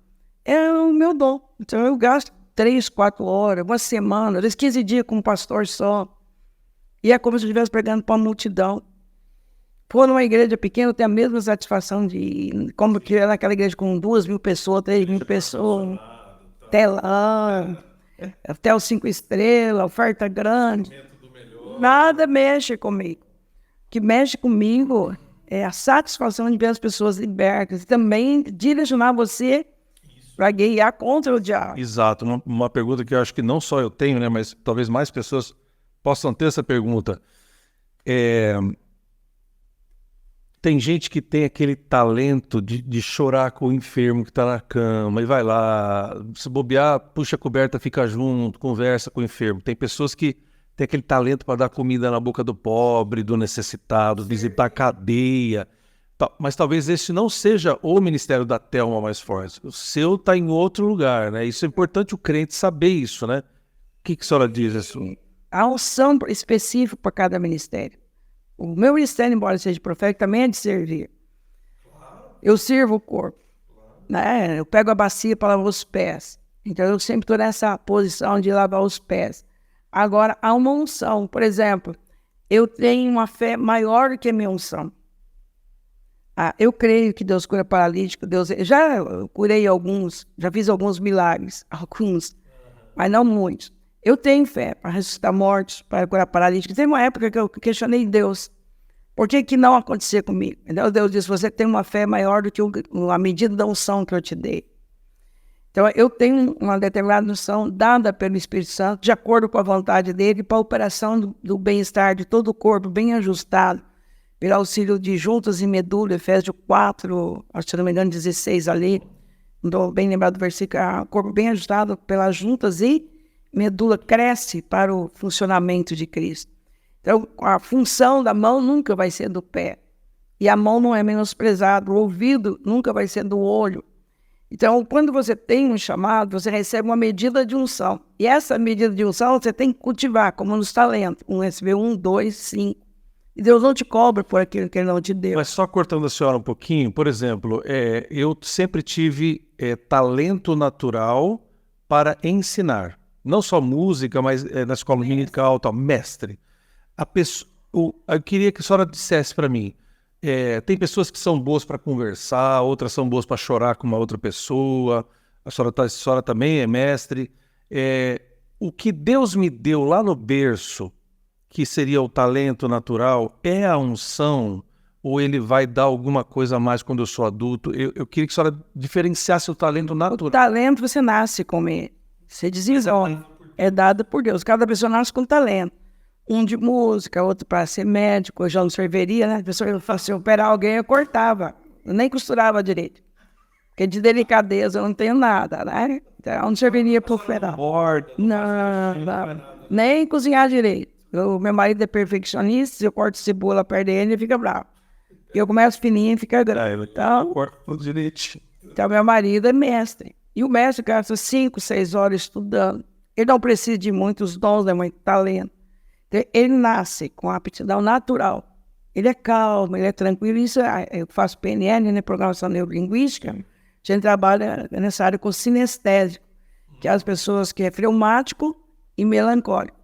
Speaker 2: é o meu dom. Então, eu gasto 3, 4 horas, uma semana, às vezes 15 dias com um pastor só. E é como se eu estivesse pregando para uma multidão. For numa igreja pequena, eu tenho a mesma satisfação de como que é naquela igreja com 2.000 pessoas, 3.000 pessoas, telão, hotel 5 estrelas, oferta grande. Nada mexe comigo. O que mexe comigo é a satisfação de ver as pessoas libertas e também direcionar você para guiar contra o diabo.
Speaker 1: Exato. Uma pergunta que eu acho que não só eu tenho, né, mas talvez mais pessoas possam ter essa pergunta. Tem gente que tem aquele talento de chorar com o enfermo que está na cama e vai lá, se bobear, puxa a coberta, fica junto, conversa com o enfermo. Tem pessoas que têm aquele talento para dar comida na boca do pobre, do necessitado, visitar a cadeia. Mas talvez esse não seja o ministério da Thelma mais forte. O seu está em outro lugar, né? Isso é importante o crente saber isso, né? O que a senhora diz assim?
Speaker 2: Há unção específica para cada ministério. O meu ministério, embora seja profético, também é de servir. Eu sirvo o corpo. Né? Eu pego a bacia para lavar os pés. Então, eu sempre estou nessa posição de lavar os pés. Agora, há uma unção. Por exemplo, eu tenho uma fé maior do que a minha unção. Eu creio que Deus cura paralítico. Já curei alguns, já fiz alguns milagres, alguns, mas não muitos. Eu tenho fé para ressuscitar mortos, para curar paralíticos. Tem uma época que eu questionei Deus. Por que não acontecer comigo? Então Deus disse, você tem uma fé maior do que a medida da unção que eu te dei. Então eu tenho uma determinada unção dada pelo Espírito Santo, de acordo com a vontade dele, para a operação do bem-estar de todo o corpo, bem ajustado, pelo auxílio de juntas e medula, Efésios 4, acho que não me engano, 16 ali, não estou bem lembrado do versículo, o corpo bem ajustado pelas juntas e medula cresce para o funcionamento de Cristo. Então, a função da mão nunca vai ser do pé. E a mão não é menosprezada. O ouvido nunca vai ser do olho. Então, quando você tem um chamado, você recebe uma medida de unção. E essa medida de unção você tem que cultivar, como nos talentos. Receber 1, 2, 5. E Deus não te cobra por aquilo que Ele não te deu.
Speaker 1: Mas só cortando a senhora um pouquinho, por exemplo, eu sempre tive talento natural para ensinar. Não só música, mas na escola dominical, tal, mestre. Eu queria que a senhora dissesse para mim, tem pessoas que são boas para conversar, outras são boas para chorar com uma outra pessoa, a senhora também é mestre. O que Deus me deu lá no berço, que seria o talento natural, é a unção, ou Ele vai dar alguma coisa a mais quando eu sou adulto? Eu queria que a senhora diferenciasse o talento natural.
Speaker 2: O talento você nasce com ele. Você desenvolve. É dado por Deus. Cada pessoa nasce com talento. Um de música, outro para ser médico. Eu já não serviria, né? A pessoa fosse operar alguém, eu cortava. Eu nem costurava direito. Porque de delicadeza eu não tenho nada, né? Então eu não serviria para operar. Não. Nem cozinhar direito. Meu marido é perfeccionista, se eu corto cebola perto dele, ele fica bravo. Eu começo fininho e fica grande. Então meu marido é mestre. E o mestre gasta 5, 6 horas estudando. Ele não precisa de muitos dons, de muito talento. Então, ele nasce com a aptidão natural. Ele é calmo, ele é tranquilo. Isso eu faço PNL, né, Programação Neurolinguística. A gente trabalha nessa área com sinestésico, que é as pessoas que é fleumático e melancólico.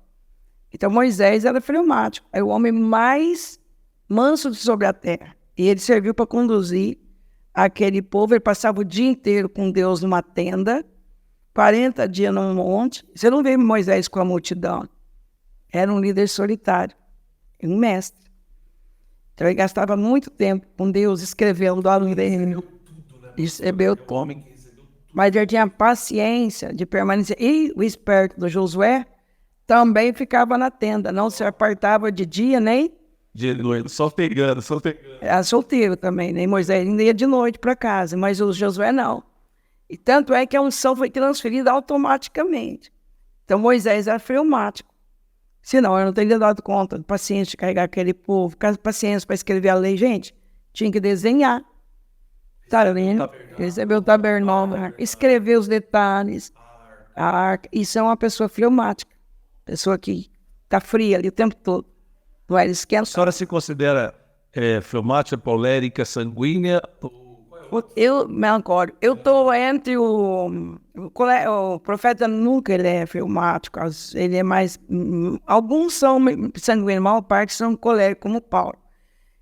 Speaker 2: Então Moisés era fleumático, é o homem mais manso sobre a terra. E ele serviu para conduzir aquele povo. Ele passava o dia inteiro com Deus numa tenda, 40 dias num monte. Você não vê Moisés com a multidão. Era um líder solitário, um mestre. Então ele gastava muito tempo com Deus, escrevendo a lei dele. Recebeu tudo. Mas ele tinha paciência de permanecer. E o esperto do Josué também ficava na tenda, não se apartava de dia nem
Speaker 1: de noite, só pegando.
Speaker 2: Era solteiro também, né? Moisés ainda ia de noite para casa, mas o Josué não. E tanto é que a unção foi transferida automaticamente. Então Moisés era fleumático. Senão eu não teria dado conta, paciência de carregar aquele povo, paciência para escrever a lei. Gente, tinha que desenhar. Tá vendo? Receber o tabernáculo, escrever os detalhes, a arca. Isso é uma pessoa fleumática. Pessoa que está fria ali o tempo todo. Não é esquenta.
Speaker 1: A senhora se considera fleumática, colérica, sanguínea?
Speaker 2: Eu, melancólico. Eu estou entre o profeta nunca ele é fleumático. Ele é mais... Alguns são sanguíneos, a maior parte são coléricos, como Paulo.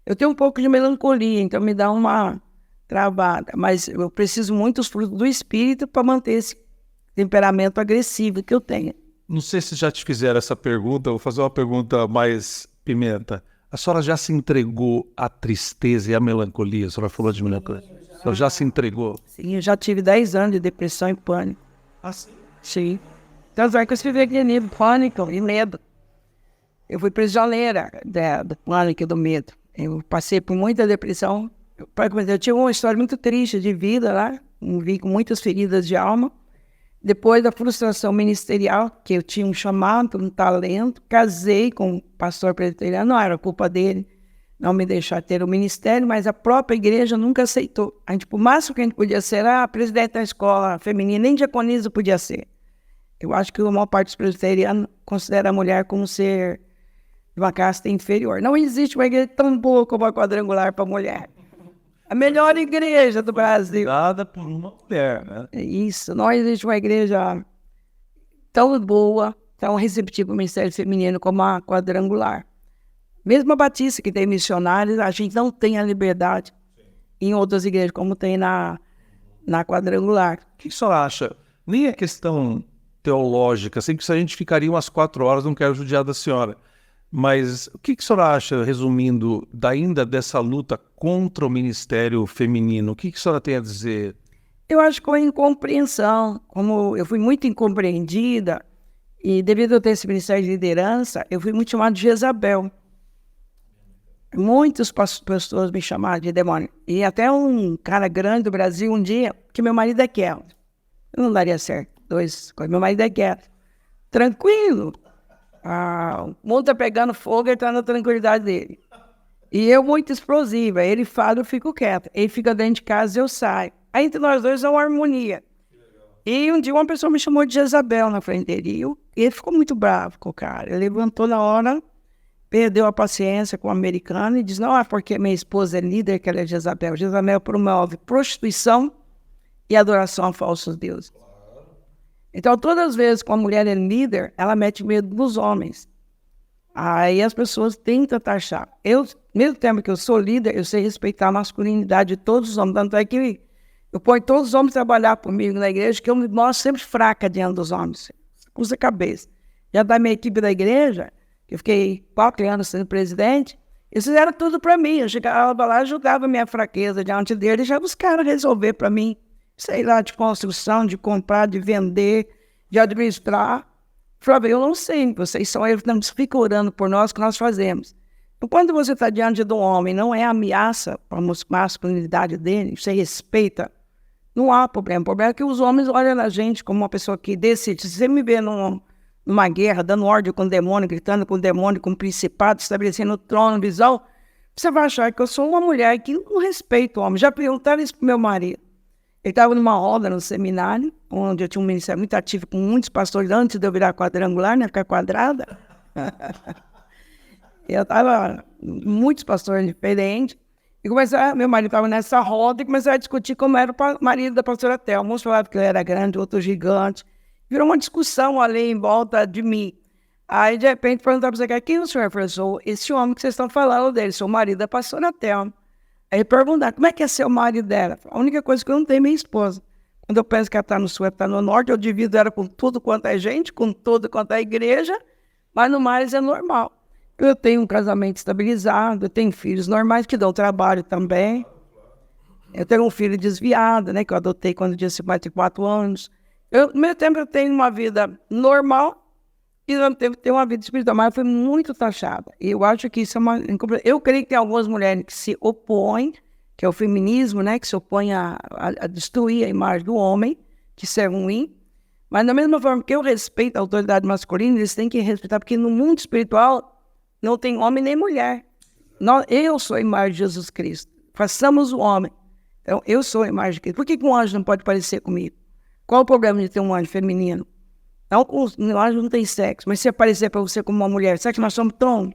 Speaker 2: Eu tenho um pouco de melancolia, então me dá uma travada. Mas eu preciso muito dos frutos do Espírito para manter esse temperamento agressivo que eu tenho.
Speaker 1: Não sei se já te fizeram essa pergunta, vou fazer uma pergunta mais pimenta. A senhora já se entregou à tristeza e à melancolia? A senhora falou de melancolia. A senhora já se entregou?
Speaker 2: Sim, eu já tive 10 anos de depressão e pânico.
Speaker 1: Ah, sim?
Speaker 2: Sim. Então, é que eu escrevi aquele livro, pânico e medo. Eu fui prisioneira do pânico e do medo. Eu passei por muita depressão. Eu tive uma história muito triste de vida lá, vi com muitas feridas de alma. Depois da frustração ministerial, que eu tinha um chamado, um talento, casei com um pastor presbiteriano, não era culpa dele não me deixar ter o ministério, mas a própria igreja nunca aceitou. A gente, por máximo que a gente podia ser, presidente da escola feminina, nem diaconisa podia ser. Eu acho que a maior parte dos presbiterianos considera a mulher como ser de uma casta inferior. Não existe uma igreja tão boa como a Quadrangular para mulher. A melhor igreja do Brasil.
Speaker 1: Dada por uma mulher, né?
Speaker 2: Isso, não existe uma igreja tão boa, tão receptiva ao ministério feminino como a Quadrangular. Mesmo a Batista, que tem missionários, a gente não tem a liberdade em outras igrejas, como tem na Quadrangular.
Speaker 1: O que o senhor acha? Nem é questão teológica, assim, que se a gente ficaria umas 4 horas, não quero judiar da senhora. Mas o que o senhor acha, resumindo, ainda dessa luta contra o ministério feminino? O que a senhora tem a dizer?
Speaker 2: Eu acho que é incompreensão. Como eu fui muito incompreendida, e devido a eu ter esse ministério de liderança, eu fui muito chamada de Jezabel. Muitas pessoas me chamaram de demônio. E até um cara grande do Brasil, um dia, que meu marido é quieto. Não daria certo. Meu marido é quieto. Tranquilo. O mundo tá pegando fogo, ele tá na tranquilidade dele. E eu muito explosiva. Ele fala, eu fico quieta. Ele fica dentro de casa, eu saio. Aí entre nós dois é uma harmonia. E um dia uma pessoa me chamou de Jezabel na frente dele. E ele ficou muito bravo com o cara. Ele levantou na hora, perdeu a paciência com o americano e diz, não, é porque minha esposa é líder que ela é Jezabel. Jezabel promove prostituição e adoração a falsos deuses. Então, todas as vezes que uma mulher é líder, ela mete medo nos homens. Aí as pessoas tentam taxar. Eu, mesmo tempo que eu sou líder, eu sei respeitar a masculinidade de todos os homens. Tanto é que eu ponho todos os homens a trabalhar comigo na igreja, que eu me mostro sempre fraca diante dos homens. Usa a cabeça. Já da minha equipe da igreja, que eu fiquei 4 anos sendo presidente, eles fizeram tudo para mim. Eu chegava lá, jogava minha fraqueza diante deles e já buscaram resolver para mim. Sei lá, de construção, de comprar, de vender, de administrar. Falei, eu não sei, vocês são eles que ficam orando por nós, que nós fazemos. Então, quando você está diante de um homem, não é ameaça para a masculinidade dele, você respeita, não há problema. O problema é que os homens olham na gente como uma pessoa que decide. Se você me vê numa guerra, dando ordem com o demônio, gritando com o demônio, com o principado, estabelecendo o trono, visão, você vai achar que eu sou uma mulher que não respeita o homem. Já perguntaram isso para o meu marido. Ele estava numa roda no seminário, onde eu tinha um ministério muito ativo com muitos pastores, antes de eu virar quadrangular, né, ficar quadrada. Eu estava muitos pastores diferentes. E meu marido estava nessa roda e começaram a discutir como era o marido da pastora Thelma. Uns falavam que ele era grande, outros gigante. Virou uma discussão ali em volta de mim. Aí, de repente, perguntaram para você, quem o senhor? Eu falei, sou esse homem que vocês estão falando dele, sou o marido da pastora Thelma. Aí perguntaram, como é que é ser o marido dela? A única coisa que eu não tenho é minha esposa. Quando eu penso que ela está no sul, ela está no norte, eu divido ela com tudo quanto é gente, com tudo quanto é igreja, mas no mais é normal. Eu tenho um casamento estabilizado, eu tenho filhos normais que dão trabalho também. Eu tenho um filho desviado, né, que eu adotei quando eu tinha 54 anos. No meu tempo eu tenho uma vida normal e ao mesmo tempo tenho uma vida espiritual, mas foi muito taxada. E eu acho que isso é eu creio que tem algumas mulheres que se opõem, que é o feminismo, né, que se opõe a destruir a imagem do homem, que isso é ruim. Mas da mesma forma que eu respeito a autoridade masculina, eles têm que respeitar, porque no mundo espiritual não tem homem nem mulher. Eu sou a imagem de Jesus Cristo. Façamos o homem. Então, eu sou a imagem de Cristo. Por que um anjo não pode parecer comigo? Qual o problema de ter um anjo feminino? Não, o anjo não tem sexo, mas se aparecer para você como uma mulher, será que nós somos trono?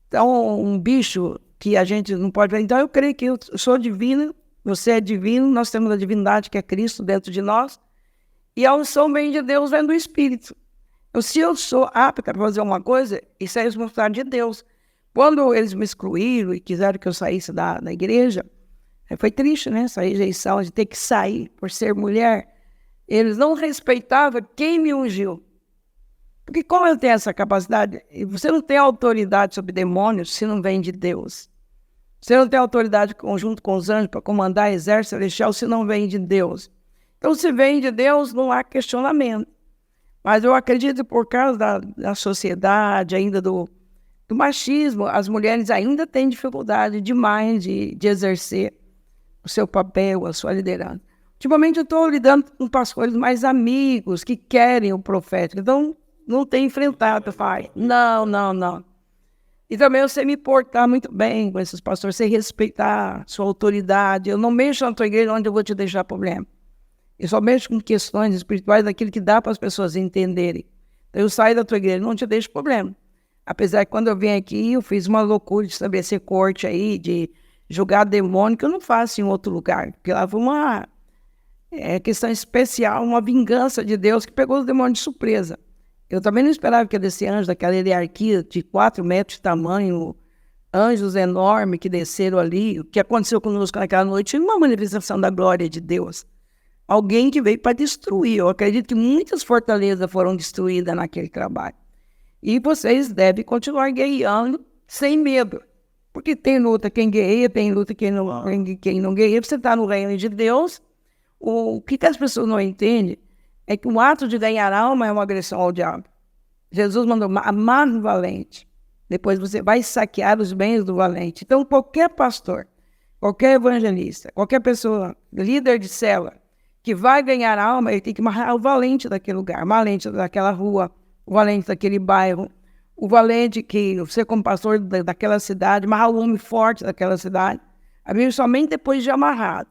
Speaker 2: Então, um bicho que a gente não pode ver. Então, eu creio que eu sou divino, você é divino, nós temos a divindade que é Cristo dentro de nós, e a unção vem de Deus, vem do Espírito. Então, se eu sou apta para fazer uma coisa, isso é responsabilidade de Deus. Quando eles me excluíram e quiseram que eu saísse da igreja, foi triste, né? Essa rejeição de ter que sair por ser mulher. Eles não respeitavam quem me ungiu. Porque como eu tenho essa capacidade, você não tem autoridade sobre demônios se não vem de Deus. Você não tem autoridade junto com os anjos para comandar exército celestial se não vem de Deus. Então, se vem de Deus, não há questionamento. Mas eu acredito que por causa da sociedade, ainda do machismo. As mulheres ainda têm dificuldade demais de exercer o seu papel, a sua liderança. Ultimamente eu estou lidando com pastores mais amigos, que querem o profético. Então, não tem enfrentado, pai. Não. E também você me portar muito bem com esses pastores, você respeitar sua autoridade. Eu não mexo na tua igreja onde eu vou te deixar problema. Eu só mexo com questões espirituais daquilo que dá para as pessoas entenderem. Então eu saio da tua igreja, não te deixo problema. Apesar que quando eu vim aqui, eu fiz uma loucura de estabelecer corte aí, de julgar demônio, que eu não faço em outro lugar. Porque lá foi uma questão especial, uma vingança de Deus que pegou os demônios de surpresa. Eu também não esperava que desse anjo, daquela hierarquia de 4 metros de tamanho, anjos enormes que desceram ali. O que aconteceu conosco naquela noite foi uma manifestação da glória de Deus. Alguém que veio para destruir. Eu acredito que muitas fortalezas foram destruídas naquele trabalho. E vocês devem continuar guerreando sem medo. Porque tem luta quem guerreia, tem luta quem não guerreia. Você está no reino de Deus. O que as pessoas não entendem é que o ato de ganhar alma é uma agressão ao diabo. Jesus mandou amar o valente. Depois você vai saquear os bens do valente. Então qualquer pastor, qualquer evangelista, qualquer pessoa, líder de célula, que vai ganhar alma, ele tem que amarrar o valente daquele lugar, o valente daquela rua, o valente daquele bairro, o valente que você como pastor daquela cidade, amarrar o homem forte daquela cidade. A Bíblia somente depois de amarrado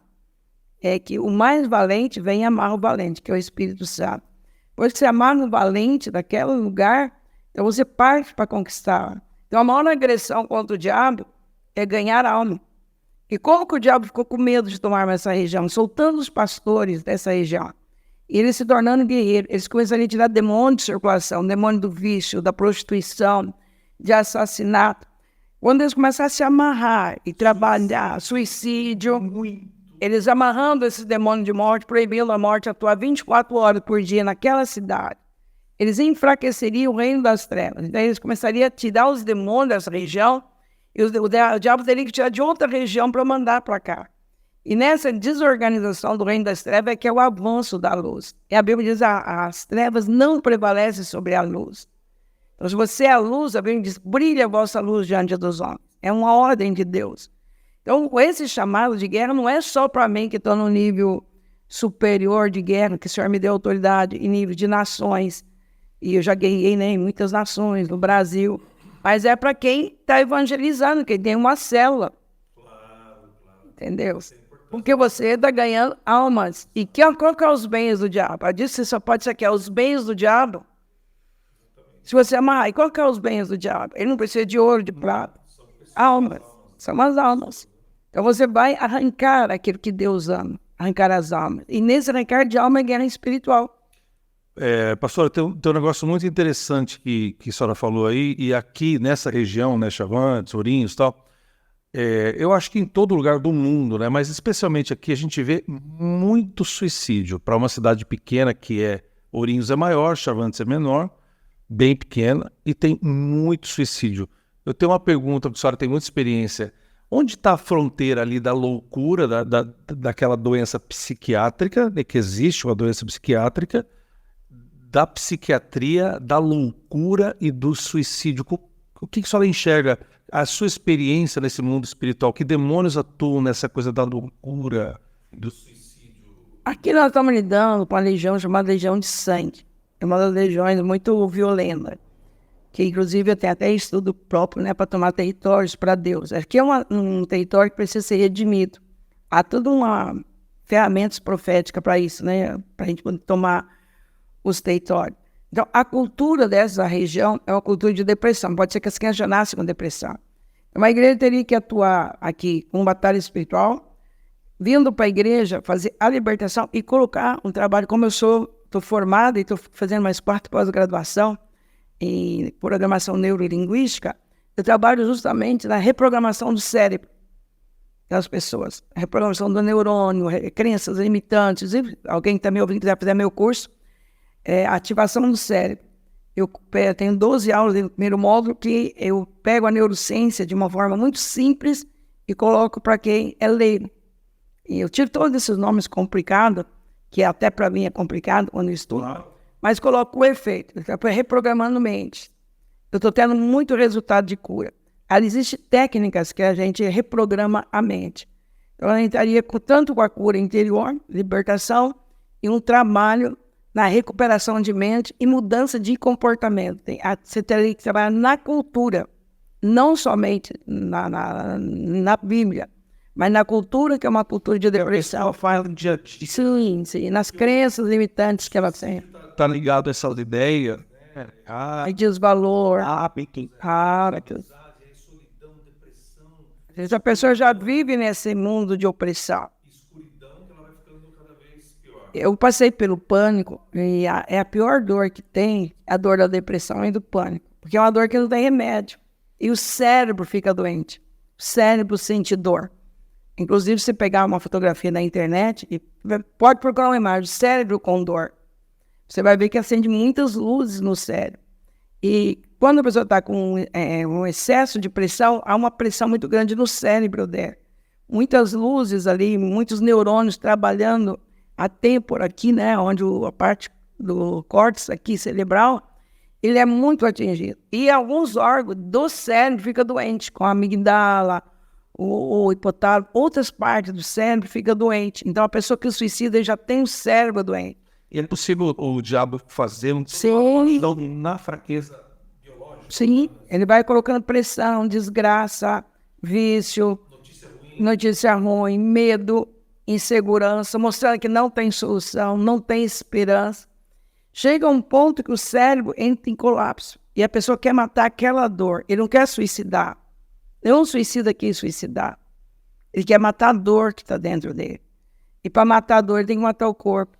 Speaker 2: é que o mais valente vem e amarra o valente, que é o Espírito Santo. Depois que você amarra o valente daquele lugar, então você parte para conquistar. Então a maior agressão contra o diabo é ganhar alma. E como que o diabo ficou com medo de tomar essa região? Soltando os pastores dessa região. E eles se tornando guerreiros. Eles começaram a tirar demônio de circulação, demônio do vício, da prostituição, de assassinato. Quando eles começaram a se amarrar e trabalhar, suicídio, eles amarrando esse demônio de morte, proibindo a morte atuar 24 horas por dia naquela cidade, eles enfraqueceriam o reino das trevas. Então eles começariam a tirar os demônios dessa região, e o diabo teria que tirar de outra região para mandar para cá. E nessa desorganização do reino das trevas é que é o avanço da luz. E a Bíblia diz que as trevas não prevalecem sobre a luz. Então, se você é a luz, a Bíblia diz, brilha a vossa luz diante dos homens. É uma ordem de Deus. Então, esse chamado de guerra não é só para mim que estou no nível superior de guerra, que o Senhor me deu autoridade em nível de nações. E eu já guerrei, né, em muitas nações, no Brasil. Mas é para quem está evangelizando, quem tem uma célula. Claro. Entendeu? Porque você está ganhando almas. E qual que é os bens do diabo? Ela disse que você só pode saquear os bens do diabo se você amarrar. E qual que é os bens do diabo? Ele não precisa de ouro, de prata. Almas. São as almas. Então você vai arrancar aquilo que Deus ama. Arrancar as almas. E nesse arrancar de alma é guerra espiritual.
Speaker 1: Pastora, tem um negócio muito interessante que a senhora falou aí, e aqui nessa região, né, Chavantes, Ourinhos e tal, eu acho que em todo lugar do mundo, né, mas especialmente aqui, a gente vê muito suicídio. Para uma cidade pequena que Ourinhos é maior, Chavantes é menor, bem pequena, e tem muito suicídio. Eu tenho uma pergunta, porque a senhora tem muita experiência. Onde está a fronteira ali da loucura, daquela doença psiquiátrica, né, que existe uma doença psiquiátrica, da psiquiatria, da loucura e do suicídio? O que a senhora enxerga, a sua experiência nesse mundo espiritual? Que demônios atuam nessa coisa da loucura, do suicídio?
Speaker 2: Aqui nós estamos lidando com a legião chamada legião de sangue. É uma das legiões muito violenta, que inclusive tem até estudo próprio, né, para tomar territórios para Deus. Aqui é um território que precisa ser redimido. Há toda uma ferramentas proféticas para isso, né, para a gente poder tomar os territórios. Então, a cultura dessa região é uma cultura de depressão. Pode ser que as crianças já nascem com depressão. Então, a igreja teria que atuar aqui com uma batalha espiritual, vindo para a igreja, fazer a libertação e colocar um trabalho, como eu estou formada e estou fazendo mais 4ª pós-graduação em programação neurolinguística, eu trabalho justamente na reprogramação do cérebro das pessoas, a reprogramação do neurônio, crenças limitantes. E alguém que está me ouvindo quiser fazer meu curso, ativação do cérebro. Eu tenho 12 aulas no primeiro módulo que eu pego a neurociência de uma forma muito simples e coloco para quem é leigo. E eu tiro todos esses nomes complicados, que até para mim é complicado quando eu estudo, mas coloco o efeito, reprogramando mente. eu estou tendo muito resultado de cura. Ali existem técnicas que a gente reprograma a mente. Então, ela entraria tanto com a cura interior, libertação, e um trabalho na recuperação de mente e mudança de comportamento. Você teria que trabalhar na cultura, não somente na Bíblia, mas na cultura, que é uma cultura de depressão. Sim, nas crenças limitantes que ela tem.
Speaker 1: Está ligado a essas ideias.
Speaker 2: Desvalor. Às vezes a pessoa já vive nesse mundo de opressão. Eu passei pelo pânico e é a pior dor que tem, a dor da depressão e do pânico. Porque é uma dor que não tem remédio. E o cérebro fica doente. O cérebro sente dor. Inclusive, se pegar uma fotografia na internet, e pode procurar uma imagem, cérebro com dor. Você vai ver que acende muitas luzes no cérebro. E quando a pessoa está com um excesso de pressão, há uma pressão muito grande no cérebro dela. Muitas luzes ali, muitos neurônios trabalhando a têmpora aqui, né, onde a parte do córtex aqui cerebral, ele é muito atingido. E alguns órgãos do cérebro ficam doentes, com a amigdala, o hipotálamo, outras partes do cérebro ficam doentes. Então, a pessoa que suicida já tem o cérebro doente.
Speaker 1: E é possível o diabo fazer na fraqueza biológica?
Speaker 2: Sim, ele vai colocando pressão, desgraça, vício, notícia ruim, medo, insegurança, mostrando que não tem solução, não tem esperança. Chega um ponto que o cérebro entra em colapso e a pessoa quer matar aquela dor. Ele não quer suicidar. Nenhum suicida quer suicidar. Ele quer matar a dor que está dentro dele. E para matar a dor, ele tem que matar o corpo.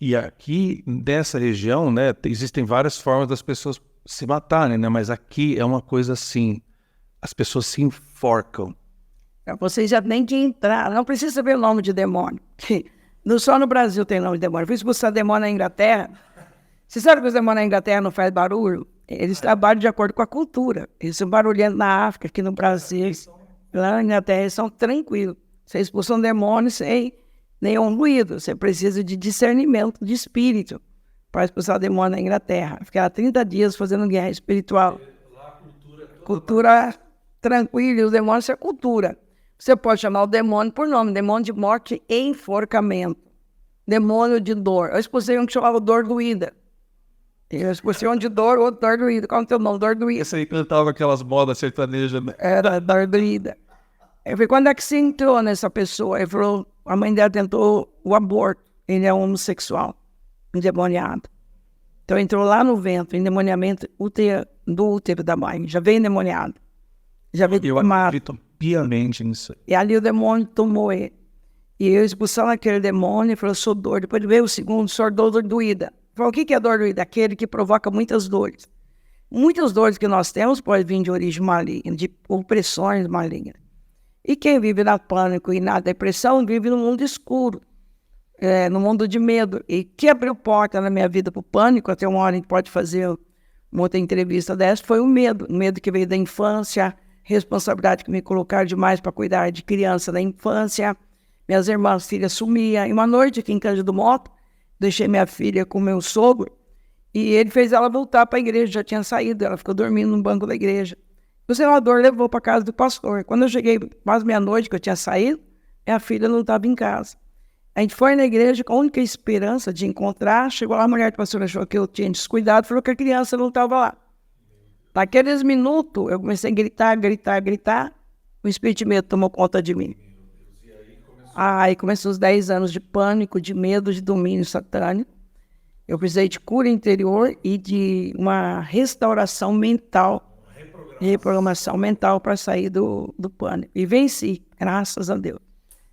Speaker 1: E aqui, nessa região, né, existem várias formas das pessoas se matarem, né? Mas aqui é uma coisa assim, as pessoas se enforcam.
Speaker 2: Vocês já têm que entrar, não precisa saber o nome de demônio. Só no Brasil tem nome de demônio. Eu fui expulsar demônio na Inglaterra. Você sabe que os demônios na Inglaterra não fazem barulho? Eles trabalham de acordo com a cultura. Eles são barulhentos na África, aqui no Brasil. Lá na Inglaterra eles são tranquilos. Você expulsa um demônio sem nenhum ruído. Você precisa de discernimento de espírito para expulsar o demônio na Inglaterra. Ficar 30 dias fazendo guerra espiritual. Cultura tranquila, e os demônios é cultura. Você pode chamar o demônio por nome, demônio de morte e enforcamento. Demônio de dor. Eu expulsei um que chamava dor doída. Eu expulsei um de dor, outro dor doída. Qual é o teu nome? Dor doída.
Speaker 1: Esse aí cantava aquelas modas sertanejas, né?
Speaker 2: Era dor doída. Eu falei, quando é que você entrou nessa pessoa? Ele falou, a mãe dela tentou o aborto. Ele é homossexual, endemoniado. Então entrou lá no ventre, endemoniamento do útero da mãe. Já veio endemoniado. Já veio tomado.
Speaker 1: Piamente nisso.
Speaker 2: E ali o demônio tomou ele. E eu expulsando aquele demônio, ele falou, eu sou dor. Depois veio o segundo, sou dor doída. Ele falou, o que é dor doída? Aquele que provoca muitas dores. Muitas dores que nós temos podem vir de origem maligna, de opressões malignas. E quem vive na pânico e na depressão, vive no mundo escuro, no mundo de medo. E que abriu porta na minha vida para o pânico, até uma hora a gente pode fazer uma outra entrevista dessa, foi o medo. O medo que veio da infância, responsabilidade que me colocaram demais para cuidar de criança da infância. Minhas irmãs, filhas sumiam. E uma noite aqui em Cândido Mota, deixei minha filha com meu sogro e ele fez ela voltar para a igreja, já tinha saído, ela ficou dormindo no banco da igreja. O senador levou para casa do pastor. Quando eu cheguei quase meia-noite que eu tinha saído, minha filha não estava em casa. A gente foi na igreja com a única esperança de encontrar. Chegou lá, a mulher do pastor achou que eu tinha descuidado, falou que a criança não estava lá. Naqueles minutos, eu comecei a gritar. O espírito de medo tomou conta de mim. Aí começou os 10 anos de pânico, de medo, de domínio satânico. Eu precisei de cura interior e de uma restauração mental, reprogramação mental para sair do pânico. E venci, graças a Deus.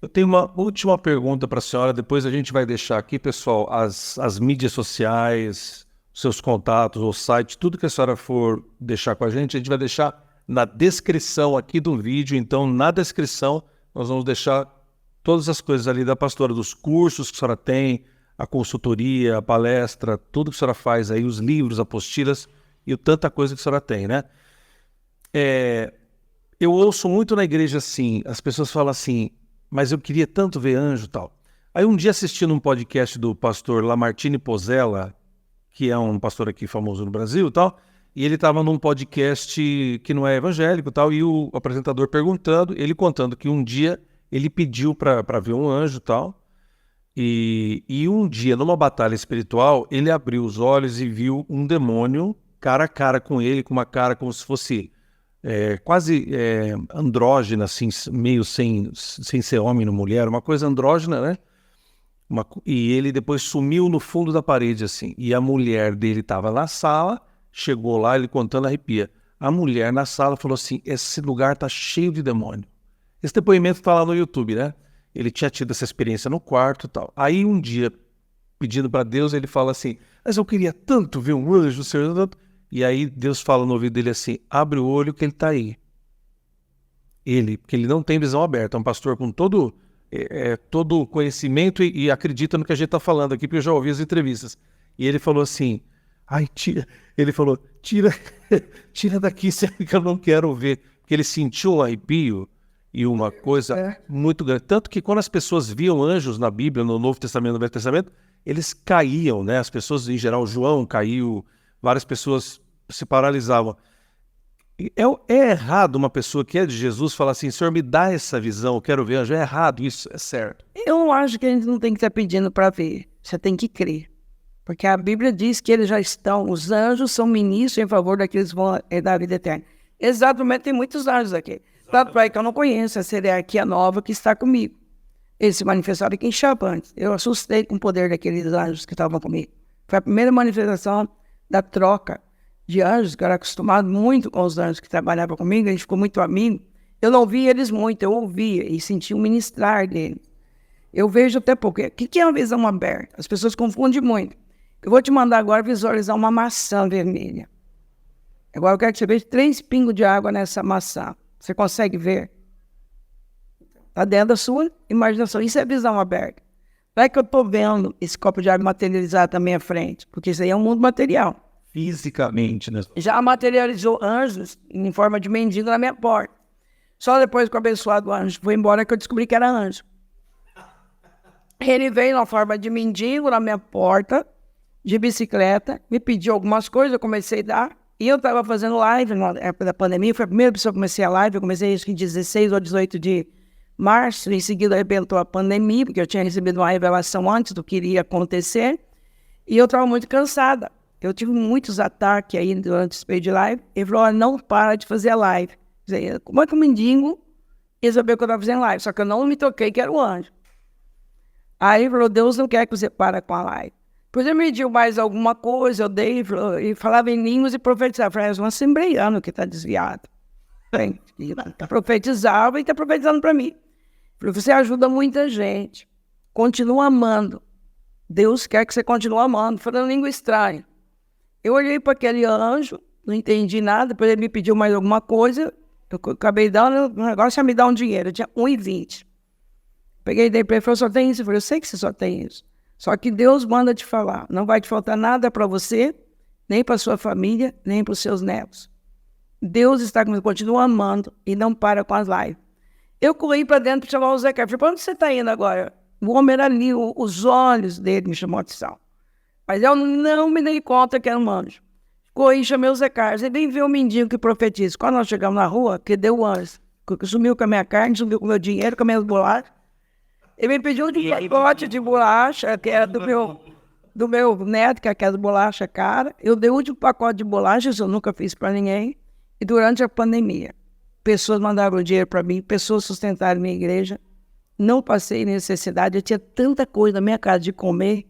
Speaker 1: Eu tenho uma última pergunta para a senhora, depois a gente vai deixar aqui, pessoal, as mídias sociais, seus contatos, o site, tudo que a senhora for deixar com a gente vai deixar na descrição aqui do vídeo. Então, na descrição, nós vamos deixar todas as coisas ali da pastora, dos cursos que a senhora tem, a consultoria, a palestra, tudo que a senhora faz aí, os livros, apostilas e tanta coisa que a senhora tem, né? Eu ouço muito na igreja assim, as pessoas falam assim, mas eu queria tanto ver anjo e tal. Aí um dia assistindo um podcast do pastor Lamartine Pozzella, que é um pastor aqui famoso no Brasil e tal, e ele estava num podcast que não é evangélico e tal, e o apresentador perguntando, ele contando que um dia ele pediu para ver um anjo e tal, e um dia, numa batalha espiritual, ele abriu os olhos e viu um demônio cara a cara com ele, com uma cara como se fosse quase andrógena, assim, meio sem ser homem ou mulher, uma coisa andrógena, né? E ele depois sumiu no fundo da parede, assim. E a mulher dele estava na sala, chegou lá, ele contando, arrepia. A mulher na sala falou assim, esse lugar tá cheio de demônio. Esse depoimento está lá no YouTube, né? Ele tinha tido essa experiência no quarto e tal. Aí um dia, pedindo para Deus, ele fala assim, mas eu queria tanto ver um anjo, Senhor. E aí Deus fala no ouvido dele assim, abre o olho que ele está aí. Porque ele não tem visão aberta, é um pastor com todo conhecimento e acredita no que a gente está falando aqui, porque eu já ouvi as entrevistas. E ele falou assim, tira daqui, que eu não quero ver. Porque ele sentiu um arrepio e uma coisa muito grande. Tanto que quando as pessoas viam anjos na Bíblia, no Novo Testamento, no Velho Testamento, eles caíam, né? As pessoas, em geral, João caiu, várias pessoas se paralisavam. É errado uma pessoa que é de Jesus falar assim, Senhor, me dá essa visão, eu quero ver anjo. É errado isso, é certo.
Speaker 2: Eu acho que a gente não tem que estar pedindo para ver, você tem que crer. Porque a Bíblia diz que eles já estão, os anjos são ministros em favor daqueles que vão herdar a vida eterna. Exatamente, tem muitos anjos aqui. Tanto é que eu não conheço essa hierarquia nova que está comigo. Eles se manifestaram aqui em Chavantes. Eu assustei com o poder daqueles anjos que estavam comigo. Foi a primeira manifestação da troca de anjos, que eu era acostumado muito com os anjos que trabalhavam comigo, a gente ficou muito amigo. Eu não via eles muito, eu ouvia e sentia o ministrar deles. Eu vejo até pouco. O que é uma visão aberta? As pessoas confundem muito. Eu vou te mandar agora visualizar uma maçã vermelha. Agora eu quero que você veja 3 pingos de água nessa maçã. Você consegue ver? Está dentro da sua imaginação. Isso é visão aberta. Não é que eu estou vendo esse copo de água materializado na minha frente, porque isso aí é um mundo material.
Speaker 1: Fisicamente, né?
Speaker 2: Já materializou anjos em forma de mendigo na minha porta. Só depois que o abençoado anjo foi embora que eu descobri que era anjo. Ele veio na forma de mendigo na minha porta, de bicicleta, me pediu algumas coisas, eu comecei a dar. E eu estava fazendo live na época da pandemia, foi a primeira pessoa que eu comecei a live, eu comecei acho que em 16 ou 18 de março, em seguida arrebentou a pandemia, porque eu tinha recebido uma revelação antes do que iria acontecer, e eu estava muito cansada. Eu tive muitos ataques aí durante esse período de live. Ele falou, olha, não para de fazer a live. Dizer, como é que o mendigo ia saber que eu estava fazendo live? Só que eu não me toquei que era o anjo. Aí ele falou, Deus não quer que você pare com a live. Depois ele me pediu mais alguma coisa, eu dei, e falava em línguas e profetizava. Eu falei, é um assembleiano que está desviado. Profetizava e está profetizando para mim. Ele falou, você ajuda muita gente. Continua amando. Deus quer que você continue amando. Falando língua estranha. Eu olhei para aquele anjo, não entendi nada, depois ele me pediu mais alguma coisa, eu acabei dando, o negócio é me dar um dinheiro, eu tinha 1,20. Peguei e dei para ele, falou, só tem isso? Eu falei, eu sei que você só tem isso. Só que Deus manda te falar, não vai te faltar nada para você, nem para sua família, nem para os seus netos. Deus está comigo, continua amando e não para com as lives. Eu corri para dentro para chamar o Zé Carlos. Falei, para onde você está indo agora? O homem era ali, os olhos dele me chamou a atenção. Mas eu não me dei conta que era um anjo. Corri, chamei o Zé Carlos. Ele vem ver o mendigo que profetiza. Quando nós chegamos na rua, que deu o anjo. Sumiu com a minha carne, sumiu com o meu dinheiro, com as minhas bolachas. Ele me pediu um pacote de bolacha, que era do meu neto, que é aquela bolacha cara. Eu dei um último pacote de bolachas, eu nunca fiz para ninguém. E durante a pandemia, pessoas mandaram dinheiro para mim, pessoas sustentaram minha igreja. Não passei necessidade, eu tinha tanta coisa na minha casa de comer,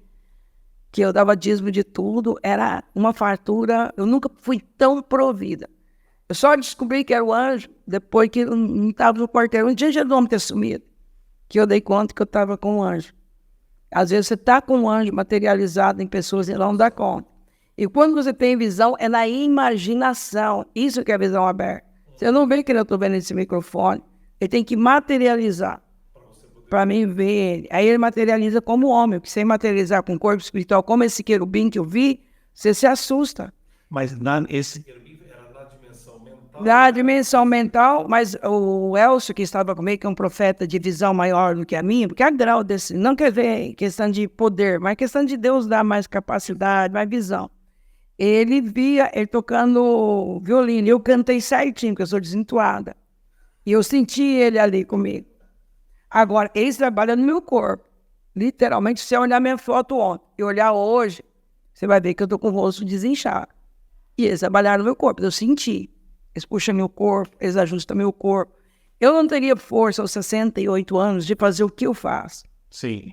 Speaker 2: que eu dava dízimo de tudo, era uma fartura, eu nunca fui tão provida. Eu só descobri que era o anjo depois que eu não estava no quartel, um dia de nome ter sumido, que eu dei conta que eu estava com um anjo. Às vezes você está com um anjo materializado em pessoas e não dá conta. E quando você tem visão, é na imaginação, isso que é visão aberta. Você não vê que eu estou vendo esse microfone, ele tem que materializar. Para mim ver ele. Aí ele materializa como homem, porque sem materializar com o corpo espiritual, como esse querubim que eu vi, você se assusta.
Speaker 1: Mas esse querubim era na dimensão mental?
Speaker 2: Na dimensão mental, mas o Elcio, que estava comigo, que é um profeta de visão maior do que a minha, porque a grau desse, não quer ver questão de poder, mas questão de Deus dar mais capacidade, mais visão. ele via ele tocando violino. Eu cantei certinho, porque eu sou desentuada. E eu senti ele ali comigo. Agora, eles trabalham no meu corpo. Literalmente, se você olhar minha foto ontem e olhar hoje, você vai ver que eu estou com o rosto desinchado. E eles trabalharam no meu corpo, eu senti. Eles puxam meu corpo, eles ajustam meu corpo. Eu não teria força aos 68 anos de fazer o que eu faço.
Speaker 1: Sim.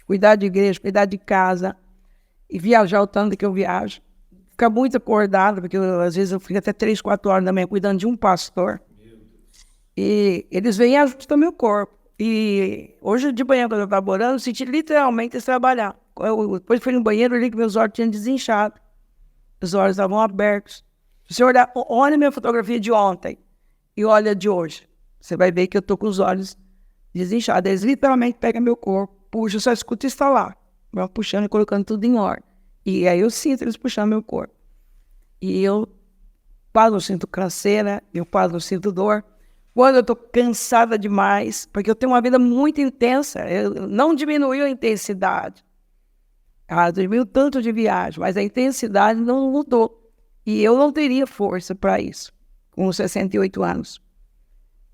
Speaker 2: Cuidar de igreja, cuidar de casa e viajar o tanto que eu viajo. Ficar muito acordado, porque às vezes eu fico até 3, 4 horas da manhã cuidando de um pastor. E eles vêm e ajustam meu corpo. E hoje de manhã, quando eu estava orando, eu senti literalmente eles trabalhar. Depois fui no banheiro, eu li que meus olhos tinham desinchado. Os olhos estavam abertos. Se você olhar, olha minha fotografia de ontem e olha de hoje, você vai ver que eu estou com os olhos desinchados. Eles literalmente pegam meu corpo, puxam, só escuto instalar. Vão puxando e colocando tudo em ordem. E aí eu sinto eles puxando meu corpo. E eu quase não sinto canseira, eu quase não sinto dor. Quando eu estou cansada demais, porque eu tenho uma vida muito intensa, eu não diminuiu a intensidade. Diminuiu tanto de viagem, mas a intensidade não mudou. E eu não teria força para isso, com 68 anos.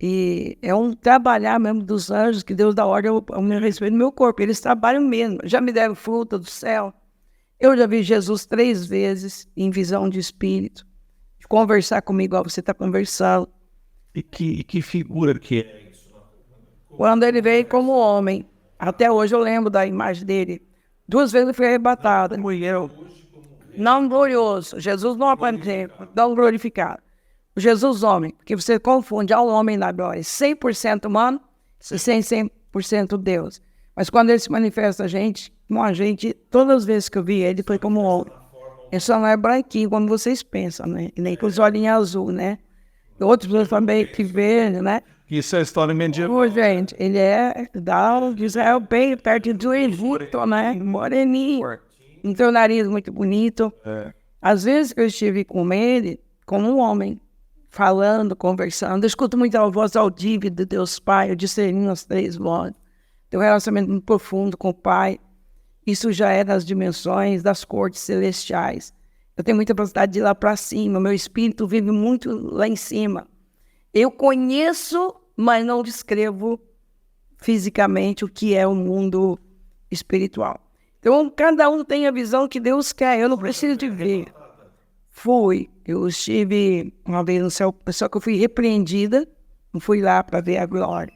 Speaker 2: E é um trabalhar mesmo dos anjos, que Deus dá ordem ao meu respeito no meu corpo. Eles trabalham mesmo, já me deram fruta do céu. Eu já vi Jesus 3 vezes em visão de espírito, de conversar comigo, igual você está conversando.
Speaker 1: E que figura que é isso?
Speaker 2: Quando ele veio como homem, até hoje eu lembro da imagem dele. 2 vezes ele foi arrebatado. Não glorioso. Jesus não apareceu, não glorificado. O Jesus homem, porque você confunde ao homem na glória, 100% humano e 100% Deus. Mas quando ele se manifesta com a gente, todas as vezes que eu vi ele, foi como homem. Ele só não é branquinho, como vocês pensam, né? E nem com os olhinhos azul, né? Outros pessoas também que verde, né?
Speaker 1: Isso é história medieval.
Speaker 2: Gente, ele é de Israel, bem perto do Egito, né? Moreninho. Não tem o nariz muito bonito. Às vezes eu estive com ele, como um homem, falando, conversando. Eu escuto muito a voz audível de Deus Pai, eu discernindo as 3 vozes. Tem um relacionamento muito profundo com o Pai. Isso já é das dimensões das cortes celestiais. Eu tenho muita capacidade de ir lá para cima. Meu espírito vive muito lá em cima. Eu conheço, mas não descrevo fisicamente o que é o mundo espiritual. Então, cada um tem a visão que Deus quer. Eu não preciso de ver. Eu estive uma vez no céu, só que eu fui repreendida. Não fui lá para ver a glória.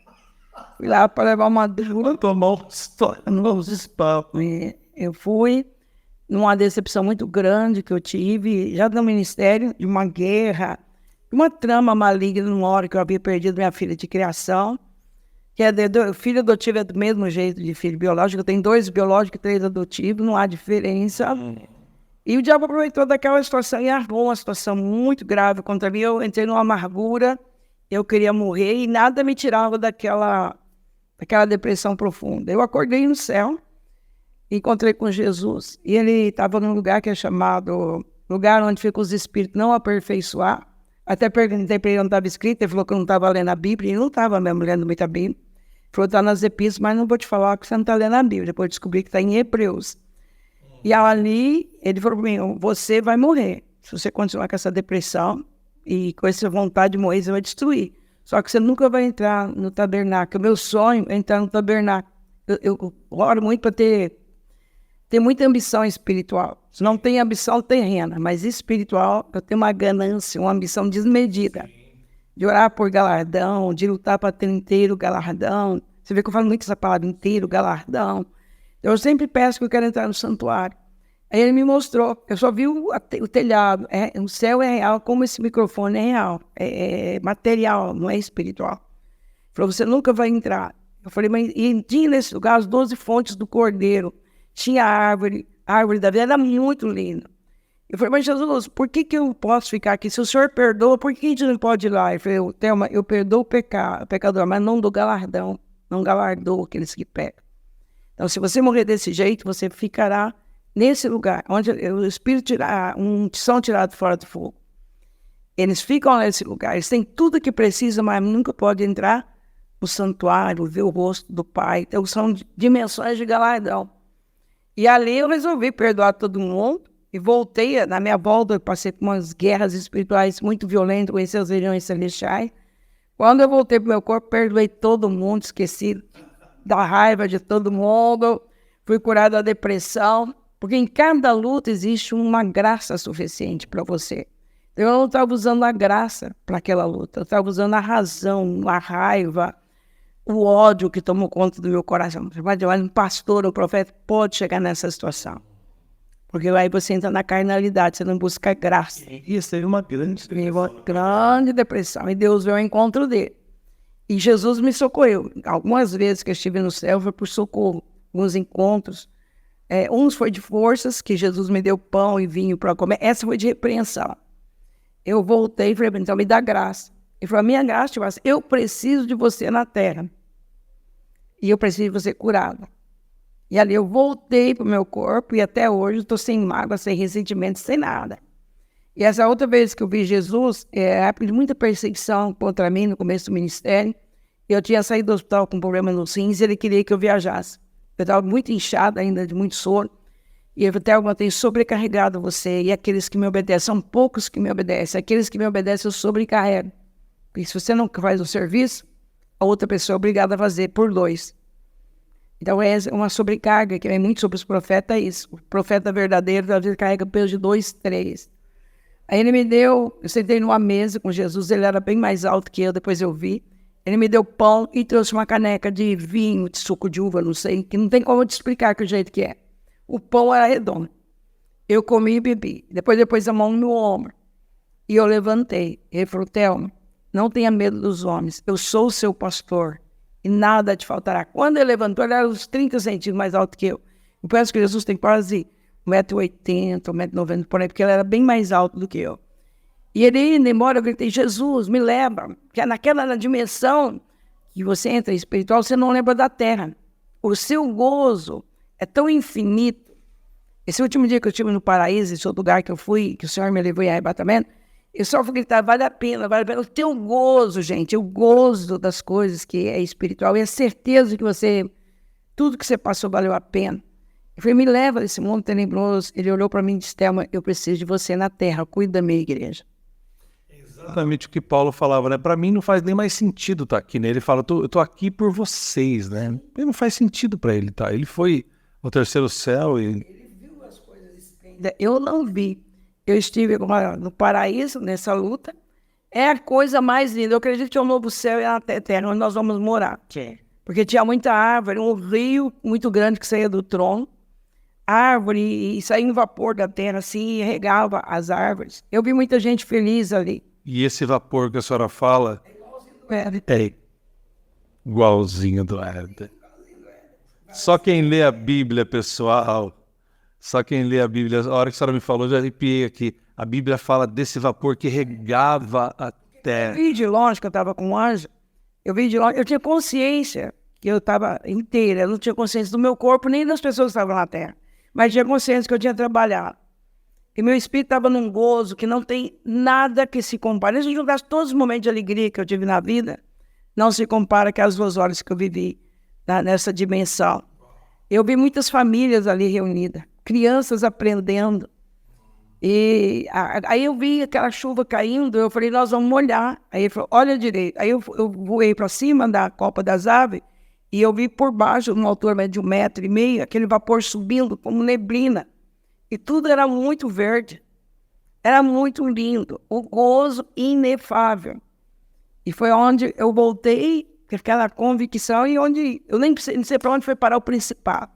Speaker 2: Fui lá para levar uma dura. Eu fui numa decepção muito grande que eu tive, já no ministério, de uma guerra, uma trama maligna numa hora que eu havia perdido minha filha de criação, que filho adotivo é do mesmo jeito de filho biológico. Eu tenho 2 biológicos e 3 adotivos, não há diferença. E o diabo aproveitou daquela situação e armou uma situação muito grave contra mim. Eu entrei numa amargura, eu queria morrer e nada me tirava daquela depressão profunda. Eu acordei no céu, encontrei com Jesus, e ele estava num lugar que é chamado lugar onde ficam os espíritos não aperfeiçoar. Até perguntei para ele onde estava escrito, ele falou que eu não estava lendo a Bíblia, e ele não estava mesmo lendo muita Bíblia. Ele falou, está nas epístolas, mas não vou te falar que você não está lendo a Bíblia. Depois descobri que está em Hebreus. E ali, ele falou para mim, você vai morrer. Se você continuar com essa depressão e com essa vontade de morrer, você vai destruir. Só que você nunca vai entrar no tabernáculo. O meu sonho é entrar no tabernáculo. Eu oro muito para ter muita ambição espiritual. Não tem ambição terrena, mas espiritual, eu tenho uma ganância, uma ambição desmedida. De orar por galardão, de lutar para ter inteiro galardão. Você vê que eu falo muito essa palavra, inteiro galardão. Eu sempre peço que eu quero entrar no santuário. Aí ele me mostrou, eu só vi o telhado. O céu é real, como esse microfone é real. É material, não é espiritual. Ele falou, você nunca vai entrar. Eu falei, mas e tinha nesse lugar as 12 fontes do Cordeiro. Tinha árvore da vida, era muito linda. Eu falei, mas Jesus, por que eu posso ficar aqui? Se o Senhor perdoa, por que a gente não pode ir lá? Ele falou, Thelma, eu perdoo o pecador, mas não dou galardão, não galardoo aqueles que pecam. Então, se você morrer desse jeito, você ficará nesse lugar, onde o Espírito são tirados fora do fogo. Eles ficam nesse lugar, eles têm tudo que precisam, mas nunca podem entrar no santuário, ver o rosto do Pai. Então, são dimensões de galardão. E ali eu resolvi perdoar todo mundo. E voltei, na minha volta, eu passei por umas guerras espirituais muito violentas, conheci as regiões celestiais. Quando eu voltei para o meu corpo, perdoei todo mundo, esqueci da raiva de todo mundo, fui curado da depressão, porque em cada luta existe uma graça suficiente para você. Eu não estava usando a graça para aquela luta, eu estava usando a razão, a raiva, o ódio que tomou conta do meu coração. Um pastor, um profeta pode chegar nessa situação. Porque aí você entra na carnalidade, você não busca graça.
Speaker 1: Isso teve uma grande
Speaker 2: depressão. E Deus veio ao encontro dele. E Jesus me socorreu. Algumas vezes que eu estive no céu foi por socorro. Alguns encontros. Uns foi de forças, que Jesus me deu pão e vinho para comer. Essa foi de repreensão. Eu voltei e falei, então me dá graça. Ele falou, a minha graça, eu preciso de você na terra. E eu preciso de você curado. E ali eu voltei para o meu corpo e até hoje estou sem mágoa, sem ressentimento, sem nada. E essa outra vez que eu vi Jesus, época de muita perseguição contra mim no começo do ministério, eu tinha saído do hospital com problema nos rins e ele queria que eu viajasse. Eu estava muito inchado ainda, de muito sono. E ele falou, tenho sobrecarregado você e aqueles que me obedecem, são poucos que me obedecem. Aqueles que me obedecem eu sobrecarrego. Porque se você não faz o serviço, a outra pessoa é obrigada a fazer por 2. Então é uma sobrecarga, que é muito sobre os profetas, isso. O profeta verdadeiro, às vezes, carrega peso de 2, 3. Aí ele me deu, eu sentei numa mesa com Jesus, ele era bem mais alto que eu, depois eu vi. Ele me deu pão e trouxe uma caneca de vinho, de suco de uva, não sei, que não tem como eu te explicar que o jeito que é. O pão era redondo. Eu comi e bebi. Depois eu pus a mão no meu ombro. E eu levantei. Ele falou, Thelma, não tenha medo dos homens, eu sou o seu pastor. E nada te faltará. Quando ele levantou, ele era uns 30 centímetros mais alto que eu. Eu penso que Jesus tem quase 1,80 m, 1,90 m, por aí, porque ele era bem mais alto do que eu. E ele indo embora, eu gritei, Jesus, me leva. Que é naquela dimensão que você entra espiritual, você não lembra da terra. O seu gozo é tão infinito. Esse último dia que eu estive no paraíso, esse outro lugar que eu fui, que o Senhor me levou em arrebatamento, eu só fui gritar, vale a pena, vale a pena. O teu gozo, gente, o gozo das coisas que é espiritual e a certeza que tudo que você passou valeu a pena. Eu falei, me leva desse mundo tenebroso. Ele olhou para mim e disse, Thelma, eu preciso de você na terra, cuida da minha igreja.
Speaker 1: Exatamente o que Paulo falava, né? Para mim não faz nem mais sentido estar aqui, né? Ele fala, eu tô aqui por vocês, né? E não faz sentido para ele, tá? Ele foi ao terceiro céu e...
Speaker 2: Ele viu as coisas esplêndidas. Eu não vi. Eu estive no paraíso, nessa luta. É a coisa mais linda. Eu acredito que é o novo céu e a terra, onde nós vamos morar. Porque tinha muita árvore, um rio muito grande que saía do trono. Árvore, e saía um vapor da terra, assim, e regava as árvores. Eu vi muita gente feliz ali.
Speaker 1: E esse vapor que a senhora fala...
Speaker 2: É
Speaker 1: igualzinho do Éden. Só quem lê a Bíblia, pessoal... Só quem lê a Bíblia, a hora que a senhora me falou, eu já arrepiei aqui. A Bíblia fala desse vapor que regava a terra.
Speaker 2: Eu vi de longe que eu estava com um anjo. Eu vi de longe, eu tinha consciência que eu estava inteira. Eu não tinha consciência do meu corpo, nem das pessoas que estavam na terra. Mas tinha consciência que eu tinha trabalhado. E meu espírito estava num gozo que não tem nada que se compare. Se eu juntasse todos os momentos de alegria que eu tive na vida, não se compara com as 2 horas que eu vivi nessa dimensão. Eu vi muitas famílias ali reunidas. Crianças aprendendo. E aí eu vi aquela chuva caindo, eu falei, nós vamos molhar. Aí ele falou, olha direito. Aí eu voei para cima da copa das aves e eu vi por baixo, numa altura de 1,5 m, aquele vapor subindo como neblina. E tudo era muito verde. Era muito lindo. O gozo inefável. E foi onde eu voltei, com aquela convicção, e onde eu nem sei para onde foi parar o principado.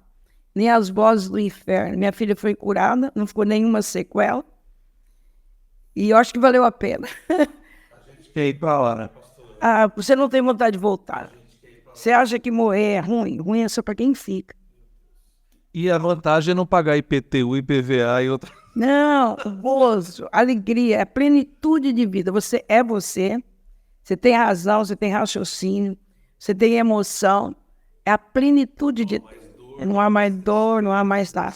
Speaker 2: Nem as vozes do inferno. Minha filha foi curada, não ficou nenhuma sequela. E eu acho que valeu a pena. Você não tem vontade de voltar. Você acha que morrer é ruim? Ruim é só para quem fica.
Speaker 1: E a vantagem é não pagar IPTU, IPVA e outra...
Speaker 2: Não, gozo, alegria, a plenitude de vida. Você é você tem razão, você tem raciocínio, você tem emoção. É a plenitude de... Não há mais dor, não há mais nada.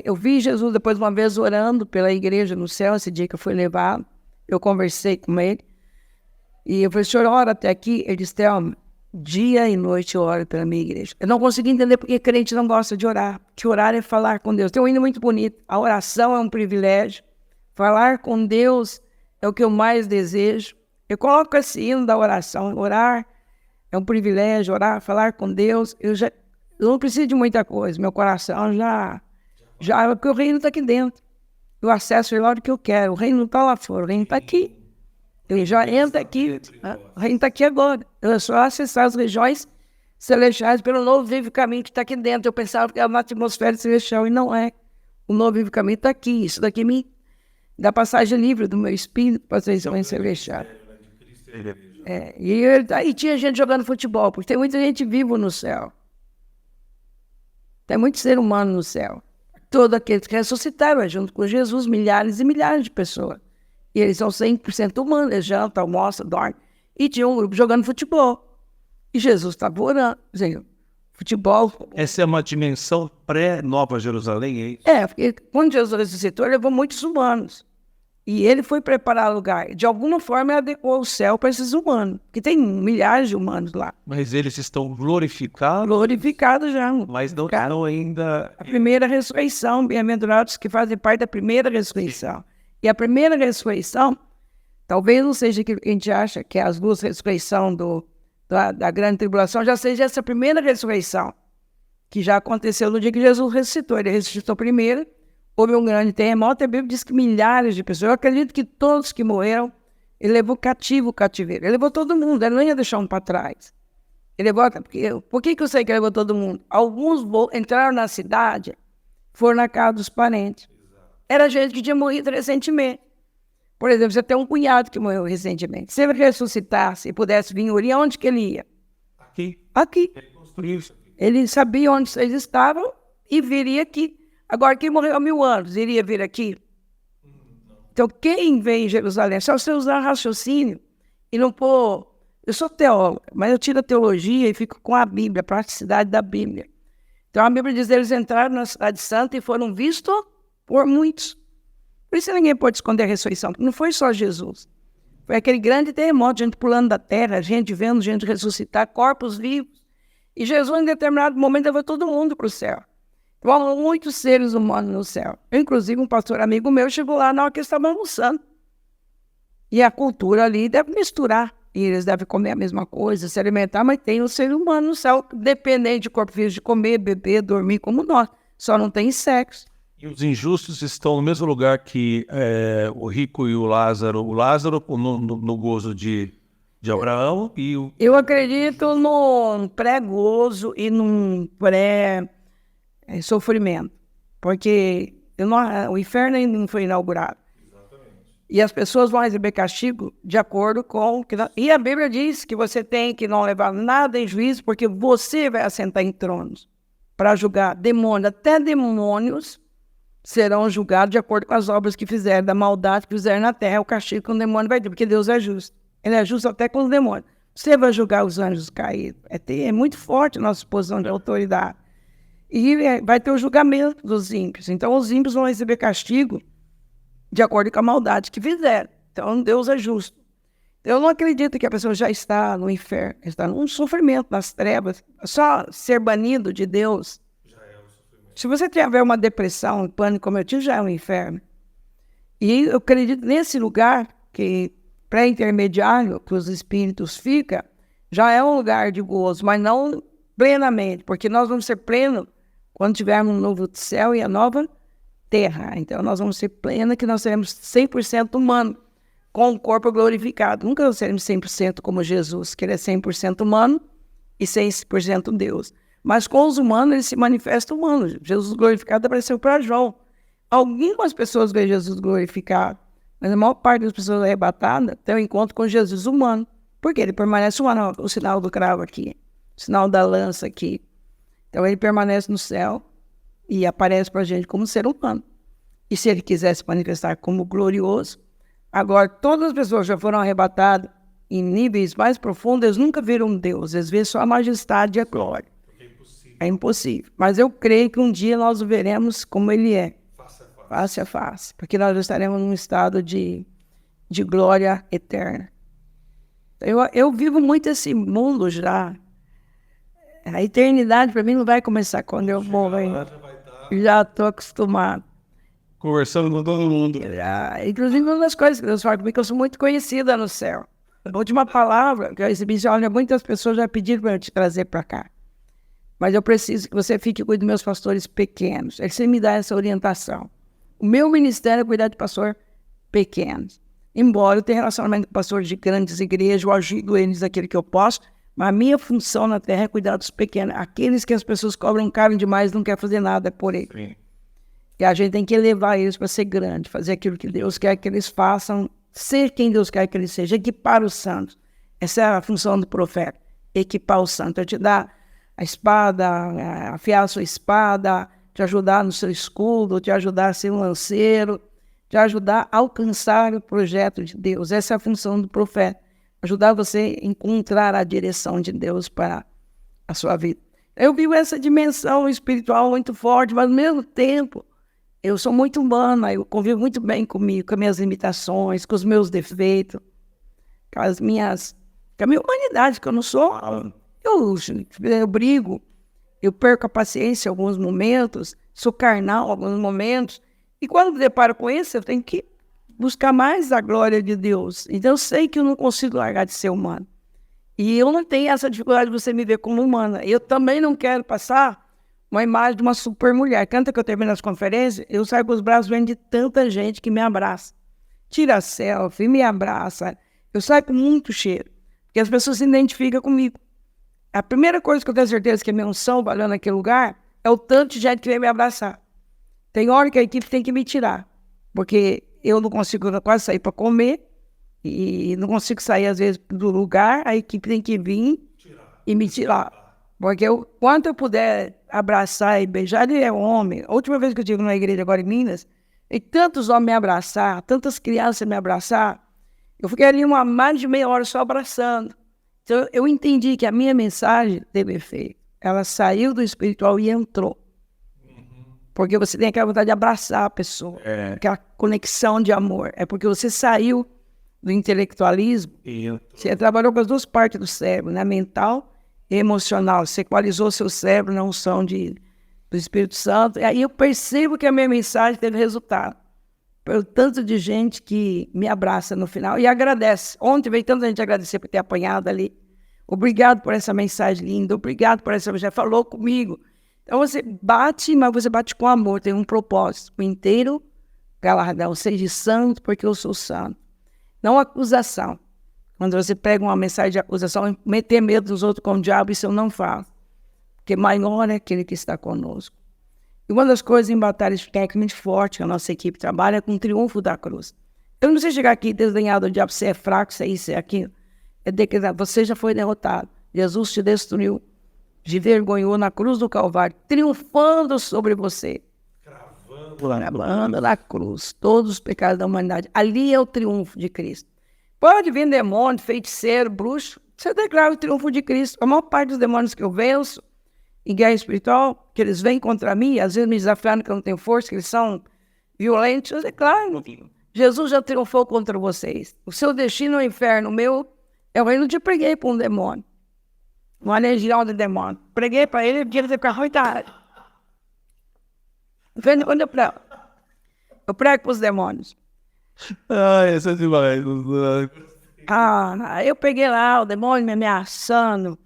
Speaker 2: Eu vi Jesus depois uma vez orando pela igreja no céu, esse dia que eu fui levado. Eu conversei com ele. E eu falei, senhor, ora até aqui. Ele disse, Thelma, dia e noite eu oro pela minha igreja. Eu não consegui entender porque crente não gosta de orar. Que orar é falar com Deus. Tem um hino muito bonito. A oração é um privilégio. Falar com Deus é o que eu mais desejo. Eu coloco esse hino da oração. Orar é um privilégio. Orar, falar com Deus. Eu não preciso de muita coisa. Meu coração porque o reino está aqui dentro. Eu acesso ele a hora que eu quero. O reino não está lá fora. O reino está aqui. Ele já entra aqui, o reino está aqui agora. É só acessar as regiões celestiais pelo novo vivo caminho que está aqui dentro. Eu pensava que era uma atmosfera celestial e não é. O novo vivo caminho está aqui. Isso daqui me dá passagem livre do meu espírito para as regiões celestiais. E tinha gente jogando futebol, porque tem muita gente viva no céu. Tem muito ser humano no céu. Todos aqueles que ressuscitaram junto com Jesus, milhares e milhares de pessoas. E eles são 100% humanos, eles jantam, almoçam, dormem. E tinha um grupo jogando futebol. E Jesus estava orando. Futebol.
Speaker 1: Essa é uma dimensão pré-Nova Jerusalém, é isso?
Speaker 2: Porque quando Jesus ressuscitou, ele levou muitos humanos. E ele foi preparar lugar. De alguma forma, ele adequou o céu para esses humanos. Porque tem milhares de humanos lá.
Speaker 1: Mas eles estão glorificados?
Speaker 2: Glorificados já.
Speaker 1: Mas não estão ainda...
Speaker 2: A primeira ressurreição, bem-aventurados que fazem parte da primeira ressurreição. E a primeira ressurreição, talvez não seja que a gente acha que as duas ressurreições da grande tribulação, já seja essa primeira ressurreição, que já aconteceu no dia que Jesus ressuscitou. Ele ressuscitou primeiro, houve um grande terremoto, a Bíblia diz que milhares de pessoas, eu acredito que todos que morreram, ele levou cativo o cativeiro. Ele levou todo mundo, ele não ia deixar um para trás. Ele levou, por que eu sei que ele levou todo mundo? Alguns entraram na cidade, foram na casa dos parentes. Era gente que tinha morrido recentemente. Por exemplo, você tem um cunhado que morreu recentemente. Se ele ressuscitasse e pudesse vir em onde que ele ia? Aqui. Ele sabia onde eles estavam e viria aqui. Agora, quem morreu há 1000 anos, iria vir aqui? Então, quem vem em Jerusalém, só você usar raciocínio e não pôr... Eu sou teólogo, mas eu tiro a teologia e fico com a Bíblia, a praticidade da Bíblia. Então, a Bíblia diz que eles entraram na cidade santa e foram vistos por muitos. Por isso ninguém pode esconder a ressurreição. Não foi só Jesus. Foi aquele grande terremoto, gente pulando da terra, gente vendo gente ressuscitar, corpos vivos. E Jesus, em determinado momento, levou todo mundo para o céu. Então, há muitos seres humanos no céu. Inclusive, um pastor amigo meu chegou lá na hora que eles estavam almoçando. E a cultura ali deve misturar. E eles devem comer a mesma coisa, se alimentar, mas tem o ser humano no céu, dependente de corpo físico, de comer, beber, dormir, como nós. Só não tem sexo.
Speaker 1: E os injustos estão no mesmo lugar que o rico e o Lázaro. O Lázaro no gozo de Abraão e o...
Speaker 2: Eu acredito num pré-gozo e num pré-sofrimento. Porque o inferno ainda não foi inaugurado. Exatamente. E as pessoas vão receber castigo de acordo com... E a Bíblia diz que você tem que não levar nada em juízo, porque você vai assentar em tronos para julgar demônios, até demônios serão julgados de acordo com as obras que fizeram, da maldade que fizeram na terra, o castigo que o demônio vai ter, porque Deus é justo. Ele é justo até com os demônios. Você vai julgar os anjos caídos. É muito forte a nossa posição de autoridade. E vai ter o julgamento dos ímpios. Então, os ímpios vão receber castigo de acordo com a maldade que fizeram. Então, Deus é justo. Eu não acredito que a pessoa já está no inferno, está num sofrimento, nas trevas. Só ser banido de Deus... Se você tiver uma depressão, um pânico como eu tive, já é um inferno. E eu acredito nesse lugar, que pré-intermediário, que os espíritos ficam, já é um lugar de gozo, mas não plenamente, porque nós vamos ser plenos quando tivermos um novo céu e a nova terra. Então nós vamos ser plenos, que nós seremos 100% humano, com o corpo glorificado. Nunca seremos 100% como Jesus, que ele é 100% humano e 100% Deus. Mas com os humanos, ele se manifesta humano. Jesus glorificado apareceu para João. Algumas pessoas veem Jesus glorificado, mas a maior parte das pessoas arrebatadas tem um encontro com Jesus humano. Porque ele permanece humano. O sinal do cravo aqui, o sinal da lança aqui. Então ele permanece no céu e aparece para a gente como ser humano. E se ele quiser se manifestar como glorioso, agora todas as pessoas já foram arrebatadas em níveis mais profundos, eles nunca viram Deus, eles veem só a majestade e a glória. É impossível. Mas eu creio que um dia nós o veremos como ele é. Face a face. Porque nós estaremos num estado de glória eterna. Eu vivo muito esse mundo já. A eternidade para mim não vai começar quando eu morrer. Já estou acostumado.
Speaker 1: Conversando com todo mundo.
Speaker 2: Inclusive, uma das coisas que Deus fala comigo, que eu sou muito conhecida no céu. A última palavra que eu recebi, olha, muitas pessoas já pediram para eu te trazer para cá. Mas eu preciso que você fique com os meus pastores pequenos. Você me dá essa orientação. O meu ministério é cuidar de pastor pequenos. Embora eu tenha relacionamento com pastores de grandes igrejas, eu ajudo eles daquilo que eu posso, mas a minha função na terra é cuidar dos pequenos. Aqueles que as pessoas cobram caro demais, não querem fazer nada por eles. Sim. E a gente tem que elevar eles para ser grande, fazer aquilo que Deus quer que eles façam, ser quem Deus quer que eles sejam, equipar os santos. Essa é a função do profeta, equipar os santos. É te dar a espada, afiar a sua espada, te ajudar no seu escudo, te ajudar a ser um lanceiro, te ajudar a alcançar o projeto de Deus. Essa é a função do profeta, ajudar você a encontrar a direção de Deus para a sua vida. Eu vivo essa dimensão espiritual muito forte, mas ao mesmo tempo, eu sou muito humana, eu convivo muito bem comigo, com as minhas limitações, com os meus defeitos, com a minha humanidade, que eu não sou. Eu brigo, eu perco a paciência em alguns momentos, sou carnal em alguns momentos, e quando me deparo com isso, eu tenho que buscar mais a glória de Deus. Então eu sei que eu não consigo largar de ser humano. E eu não tenho essa dificuldade de você me ver como humana. Eu também não quero passar uma imagem de uma super mulher. Tanto que eu termino as conferências, eu saio com os braços vendo de tanta gente que me abraça. Tira selfie, me abraça. Eu saio com muito cheiro, porque as pessoas se identificam comigo. A primeira coisa que eu tenho certeza que a minha unção valeu naquele lugar é o tanto de gente que vem me abraçar. Tem hora que a equipe tem que me tirar, porque eu não consigo quase sair para comer e não consigo sair às vezes do lugar, a equipe tem que vir e me tirar. Porque quanto eu puder abraçar e beijar, ele é homem. A última vez que eu estive numa igreja agora em Minas, e tantos homens me abraçar, tantas crianças me abraçar, eu fiquei ali mais de meia hora só abraçando. Então eu entendi que a minha mensagem teve efeito. Ela saiu do espiritual e entrou. Porque você tem aquela vontade de abraçar a pessoa, aquela conexão de amor. É porque você saiu do intelectualismo, você trabalhou com as duas partes do cérebro, né? Mental e emocional. Você equalizou seu cérebro na unção do Espírito Santo. E aí eu percebo que a minha mensagem teve resultado. Pelo tanto de gente que me abraça no final e agradece. Ontem veio tanta gente agradecer por ter apanhado ali. Obrigado por essa mensagem linda, obrigado por essa mensagem, falou comigo. Então você bate, mas você bate com amor, tem um propósito. O inteiro galardão, seja santo porque eu sou santo. Não acusação. Quando você pega uma mensagem de acusação, meter medo dos outros com o diabo, isso eu não faço. Porque maior é aquele que está conosco. E uma das coisas em batalhas tecnicamente fortes que a nossa equipe trabalha é com o triunfo da cruz. Eu não sei chegar aqui desdenhado do diabo, você é fraco, você é isso, você é aquilo. É decretar, você já foi derrotado. Jesus te destruiu, te envergonhou na cruz do Calvário, triunfando sobre você. Cravando na cruz todos os pecados da humanidade. Ali é o triunfo de Cristo. Pode vir demônio, feiticeiro, bruxo, você declara o triunfo de Cristo. A maior parte dos demônios que eu venço em guerra espiritual, que eles vêm contra mim, às vezes me desafiando que eu não tenho força, que eles são violentos, eu declaro. Jesus já triunfou contra vocês. O seu destino é o inferno, o meu é o reino. Eu te preguei para um demônio, uma legião de demônio. Preguei para ele, ele disse para coitado. Quando eu prego para os demônios.
Speaker 1: Essa é demais.
Speaker 2: Eu peguei lá o demônio me ameaçando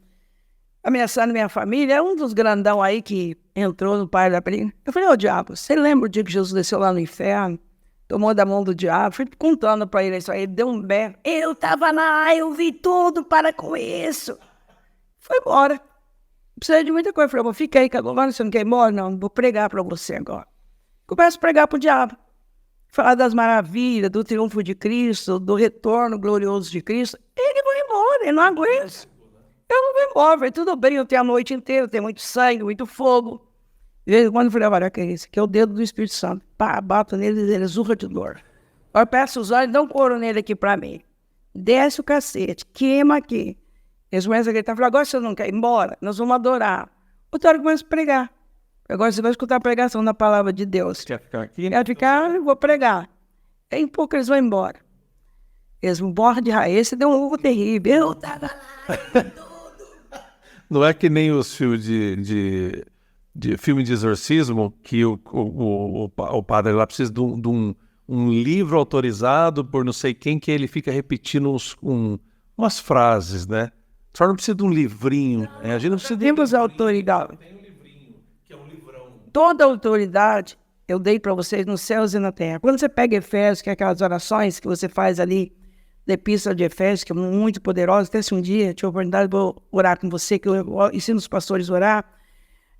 Speaker 2: minha família. É um dos grandão aí que entrou no pai da briga. Eu falei, diabo, você lembra o dia que Jesus desceu lá no inferno? Tomou da mão do diabo, fui contando para ele isso aí, ele deu um berro. Eu estava lá, eu vi tudo, para com isso. Foi embora. Precisei de muita coisa. Falei, fica aí, agora você não quer ir embora? Não, vou pregar para você agora. Começo a pregar para o diabo. Falar das maravilhas, do triunfo de Cristo, do retorno glorioso de Cristo. Ele vai embora, ele não aguenta. Eu não vou embora, falei, tudo bem, eu tenho a noite inteira, tem muito sangue, muito fogo. De vez em quando eu falei, olha, que é isso? Que é o dedo do Espírito Santo. Pá, bato nele e ele zurra de dor. Agora peço os olhos, dá um couro nele aqui pra mim. Desce o cacete, queima aqui. Eles começam a gritar, agora você não quer ir embora? Nós vamos adorar. Outra hora começa a pregar. Agora você vai escutar a pregação da palavra de Deus.
Speaker 1: Quer ficar aqui?
Speaker 2: Quer ficar, eu vou pregar. Em pouco eles vão embora. Eles morrem de raiz, você deu um ovo terrível. Eu tava lá.
Speaker 1: Não é que nem os filmes de filme de exorcismo, que o padre lá precisa de um livro autorizado por não sei quem, que ele fica repetindo umas frases, né? Só não precisa de um livrinho. A gente não precisa de
Speaker 2: Temos autoridade.
Speaker 1: Tem um livrinho, que é um livrão.
Speaker 2: Toda a autoridade eu dei para vocês nos céus e na terra. Quando você pega Efésios, que é aquelas orações que você faz ali, da Epístola de Efésios, que é muito poderosa, até se um dia tiver oportunidade, vou orar com você, que eu ensino os pastores a orar.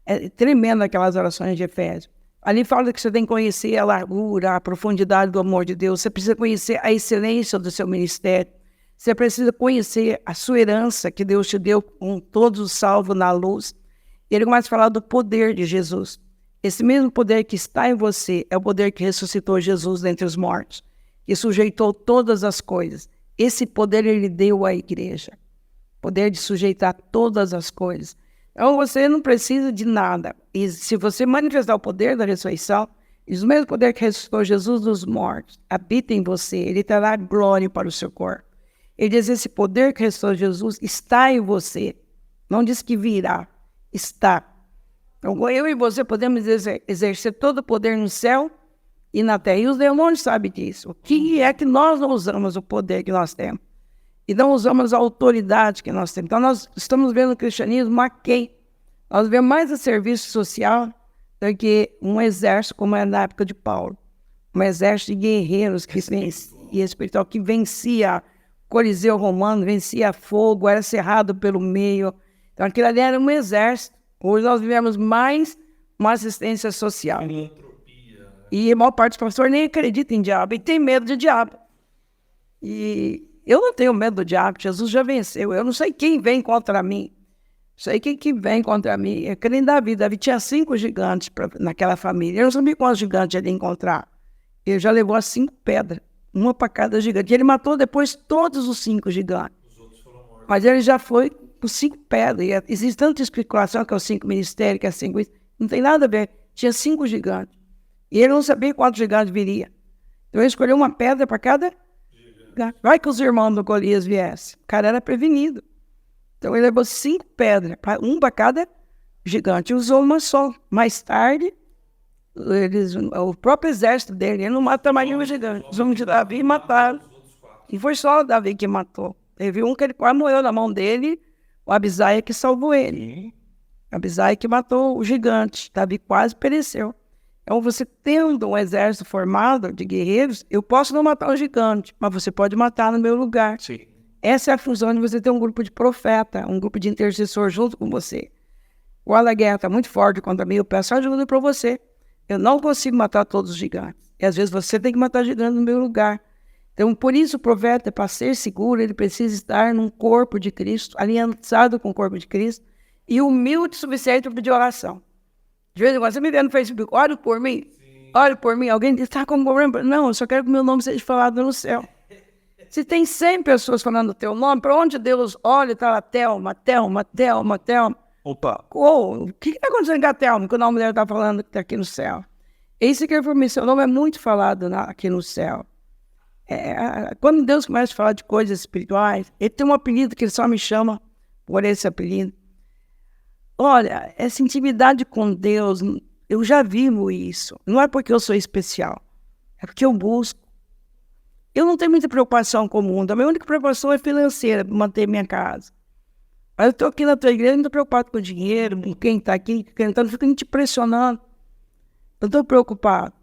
Speaker 2: É tremendo aquelas orações de Efésios. Ali fala que você tem que conhecer a largura, a profundidade do amor de Deus. Você precisa conhecer a excelência do seu ministério. Você precisa conhecer a sua herança que Deus te deu com todos os salvos na luz. Ele começa a falar do poder de Jesus. Esse mesmo poder que está em você é o poder que ressuscitou Jesus dentre os mortos, que sujeitou todas as coisas. Esse poder ele deu à igreja. Poder de sujeitar todas as coisas. Então você não precisa de nada. E se você manifestar o poder da ressurreição, o mesmo poder que ressuscitou Jesus dos mortos habita em você. Ele trará glória para o seu corpo. Ele diz, esse poder que ressuscitou Jesus está em você. Não diz que virá. Está. Então eu e você podemos exercer todo o poder no céu e na terra. E os demônios sabem disso. O que é que nós não usamos o poder que nós temos? E não usamos a autoridade que nós temos. Então, nós estamos vendo o cristianismo aquém. Nós vemos mais a serviço social do que um exército, como era na época de Paulo. Um exército de guerreiros que vencia espiritual, que vencia Coliseu Romano, vencia fogo, era cerrado pelo meio. Então, aquilo ali era um exército. Hoje nós vivemos mais uma assistência social. E a maior parte dos pastores nem acredita em diabo e tem medo de diabo. E eu não tenho medo do diabo, Jesus já venceu. Eu não sei quem vem contra mim. Sei quem vem contra mim. É que nem Davi. Davi tinha 5 gigantes naquela família. Eu não sabia quantos gigantes ele ia encontrar. Ele já levou as 5 pedras, uma para cada gigante. E ele matou depois todos os 5 gigantes. Os outros foram mortos. Mas ele já foi com 5 pedras. E existe tanta especulação que é os 5 ministérios, que é 5 isso. Não tem nada a ver. Tinha 5 gigantes. E ele não sabia quantos gigantes viria. Então ele escolheu uma pedra para cada. Vai que os irmãos do Golias viessem. O cara era prevenido. Então ele levou 5 pedras, um para cada gigante. E usou uma só. Mais tarde, o próprio exército dele, ele não mata mais nenhum gigante. Os homens de Davi mataram. E foi só o Davi que matou. Teve um que ele quase morreu na mão dele, o Abisaia que salvou ele. Abisaia que matou o gigante. Davi quase pereceu. Então, você tendo um exército formado de guerreiros, eu posso não matar o gigante, mas você pode matar no meu lugar.
Speaker 1: Sim.
Speaker 2: Essa é a função de você ter um grupo de profeta, um grupo de intercessor junto com você. Quando a guerra está muito forte contra mim, eu peço ajuda para você. Eu não consigo matar todos os gigantes. E às vezes você tem que matar gigantes no meu lugar. Então, por isso o profeta, para ser seguro, ele precisa estar num corpo de Cristo, aliançado com o corpo de Cristo, e humilde o suficiente de oração. De vez em quando você me vê no Facebook, olha por mim, olha por mim. Alguém diz, está com problema? Não, eu só quero que meu nome seja falado no céu. Se tem 100 pessoas falando o teu nome, para onde Deus olha, está lá, Thelma, Thelma, Thelma, Thelma.
Speaker 1: Opa!
Speaker 2: O que está acontecendo com a Thelma, que o nome dela está falando que está aqui no céu? Esse que é seu nome é muito falado aqui no céu. Quando Deus começa a falar de coisas espirituais, ele tem um apelido que ele só me chama por esse apelido. Olha, essa intimidade com Deus, eu já vivo isso. Não é porque eu sou especial, é porque eu busco. Eu não tenho muita preocupação com o mundo. A minha única preocupação é financeira, manter minha casa. Mas eu estou aqui na tua igreja, não estou preocupado com o dinheiro, com quem está aqui, não fico te pressionando. Eu estou preocupado.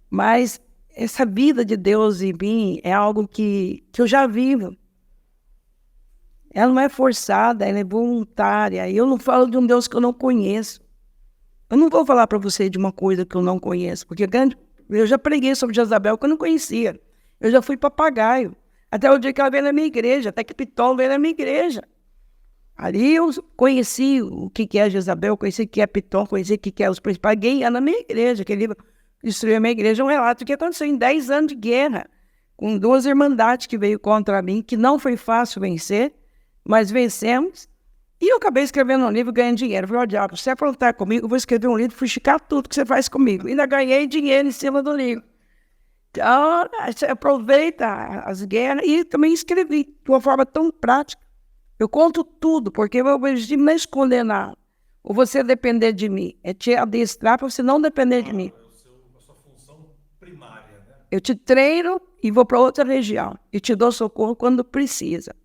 Speaker 2: Mas essa vida de Deus em mim é algo que eu já vivo. Ela não é forçada, ela é voluntária. E eu não falo de um Deus que eu não conheço. Eu não vou falar para você de uma coisa que eu não conheço, porque eu já preguei sobre Jezabel que eu não conhecia. Eu já fui papagaio. Até o dia que ela veio na minha igreja, até que Pitol veio na minha igreja. Ali eu conheci o que é Jezabel, conheci o que é Pitol, conheci o que é os principais. Paguei na minha igreja, aquele livro Destruiu a Minha Igreja, um relato que aconteceu em 10 anos de guerra, com 2 irmandades que veio contra mim, que não foi fácil vencer, mas vencemos. E eu acabei escrevendo um livro ganhando dinheiro. Eu falei, ó, diabo, se você aprontar comigo, eu vou escrever um livro, fuxicar tudo que você faz comigo. Ainda ganhei dinheiro em cima do livro. Então, você aproveita as guerras e também escrevi de uma forma tão prática. Eu conto tudo, porque o meu objetivo não é esconder nada. Ou você depender de mim. É te adestrar para você não depender de mim.
Speaker 1: A sua função primária, né?
Speaker 2: Eu te treino e vou para outra região. E te dou socorro quando precisa.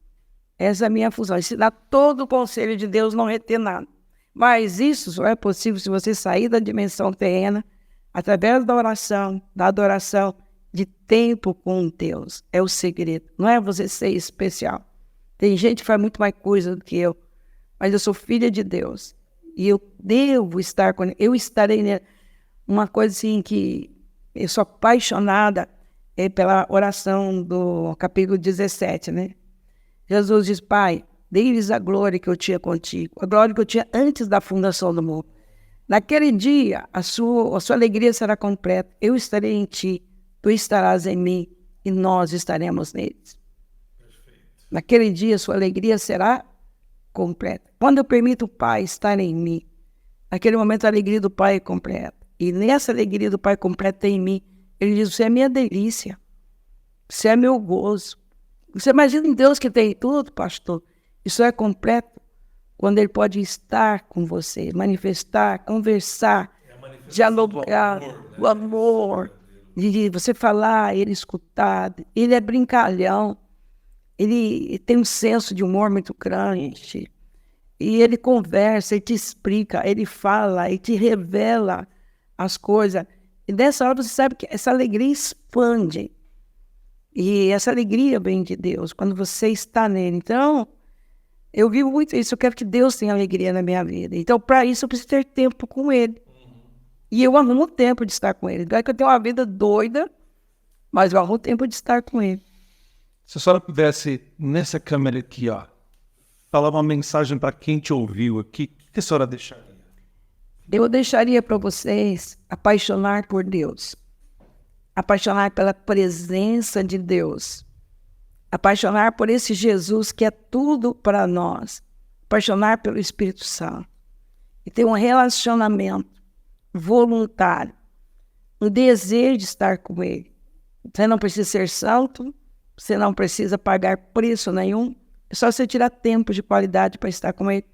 Speaker 2: Essa é a minha função. Ensinar todo o conselho de Deus, não reter nada. Mas isso só é possível se você sair da dimensão terrena, através da oração, da adoração, de tempo com Deus. É o segredo. Não é você ser especial. Tem gente que faz muito mais coisa do que eu. Mas eu sou filha de Deus. E eu devo estar com ele. Eu estarei nele. Uma coisa assim que eu sou apaixonada pela oração do capítulo 17, né? Jesus diz, Pai, dê-lhes a glória que eu tinha contigo, a glória que eu tinha antes da fundação do mundo. Naquele dia, a sua alegria será completa. Eu estarei em ti, tu estarás em mim, e nós estaremos neles.
Speaker 1: Perfeito.
Speaker 2: Naquele dia, a sua alegria será completa. Quando eu permito o Pai estar em mim, naquele momento a alegria do Pai é completa. E nessa alegria do Pai completa em mim, ele diz, você é minha delícia, você é meu gozo. Você imagina um Deus que tem tudo, pastor? Isso é completo quando ele pode estar com você, manifestar, conversar, dialogar, o amor, de você falar, ele escutar. Ele é brincalhão, ele tem um senso de humor muito grande. E ele conversa, ele te explica, ele fala, ele te revela as coisas. E nessa hora você sabe que essa alegria expande. E essa alegria vem de Deus, quando você está nele. Então, eu vivo muito isso. Eu quero que Deus tenha alegria na minha vida. Então, para isso, eu preciso ter tempo com ele. E eu arrumo tempo de estar com ele. Não é que eu tenho uma vida doida, mas eu arrumo tempo de estar com ele.
Speaker 1: Se a senhora pudesse, nessa câmera aqui, ó, falar uma mensagem para quem te ouviu aqui, o que a senhora deixaria?
Speaker 2: Eu deixaria para vocês apaixonar por Deus. Apaixonar pela presença de Deus. Apaixonar por esse Jesus que é tudo para nós. Apaixonar pelo Espírito Santo. E ter um relacionamento voluntário. Um desejo de estar com Ele. Você não precisa ser santo. Você não precisa pagar preço nenhum. É só você tirar tempo de qualidade para estar com Ele.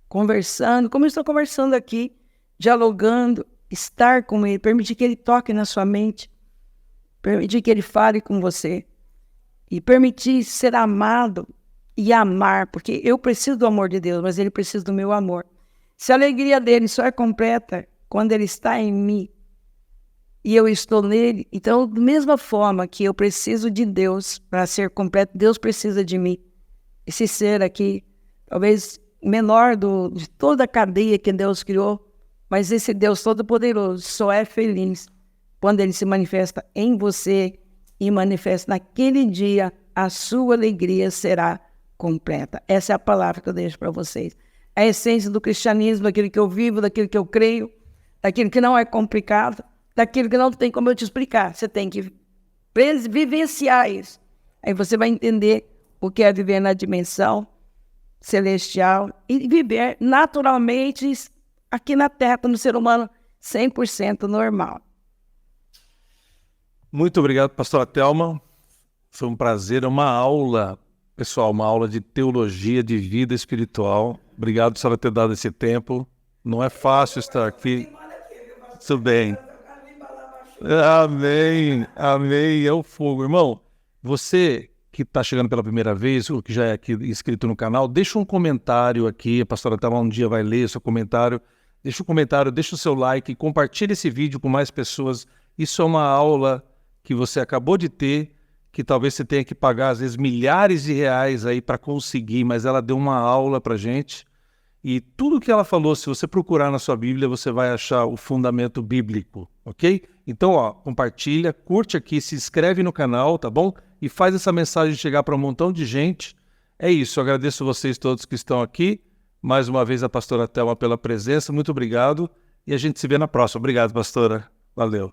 Speaker 2: Conversando, como eu estou conversando aqui. Dialogando. Estar com Ele. Permitir que Ele toque na sua mente. Permitir que Ele fale com você. E permitir ser amado e amar. Porque eu preciso do amor de Deus, mas Ele precisa do meu amor. Se a alegria dele só é completa quando Ele está em mim e eu estou nele, então, da mesma forma que eu preciso de Deus para ser completo, Deus precisa de mim. Esse ser aqui, talvez menor de toda a cadeia que Deus criou, mas esse Deus todo-poderoso só é feliz quando Ele se manifesta em você e manifesta naquele dia, a sua alegria será completa. Essa é a palavra que eu deixo para vocês. A essência do cristianismo, daquilo que eu vivo, daquilo que eu creio, daquilo que não é complicado, daquilo que não tem como eu te explicar. Você tem que vivenciar isso. Aí você vai entender o que é viver na dimensão celestial e viver naturalmente aqui na Terra, como ser humano 100% normal.
Speaker 1: Muito obrigado, pastora Thelma. Foi um prazer, uma aula, pessoal, uma aula de teologia, de vida espiritual. Obrigado por senhora ter dado esse tempo. Não é fácil estar aqui. Tudo bem. Amém, amém, é o fogo. Irmão, você que está chegando pela primeira vez, ou que já é aqui inscrito no canal, deixa um comentário aqui, a pastora Thelma um dia vai ler seu comentário. Deixa um comentário, deixa o seu like, compartilhe esse vídeo com mais pessoas. Isso é uma aula que você acabou de ter, que talvez você tenha que pagar, às vezes, milhares de reais aí para conseguir, mas ela deu uma aula para gente. E tudo que ela falou, se você procurar na sua Bíblia, você vai achar o fundamento bíblico, ok? Então, ó, compartilha, curte aqui, se inscreve no canal, tá bom? E faz essa mensagem chegar para um montão de gente. É isso, eu agradeço vocês todos que estão aqui. Mais uma vez a pastora Thelma pela presença, muito obrigado. E a gente se vê na próxima. Obrigado, pastora. Valeu.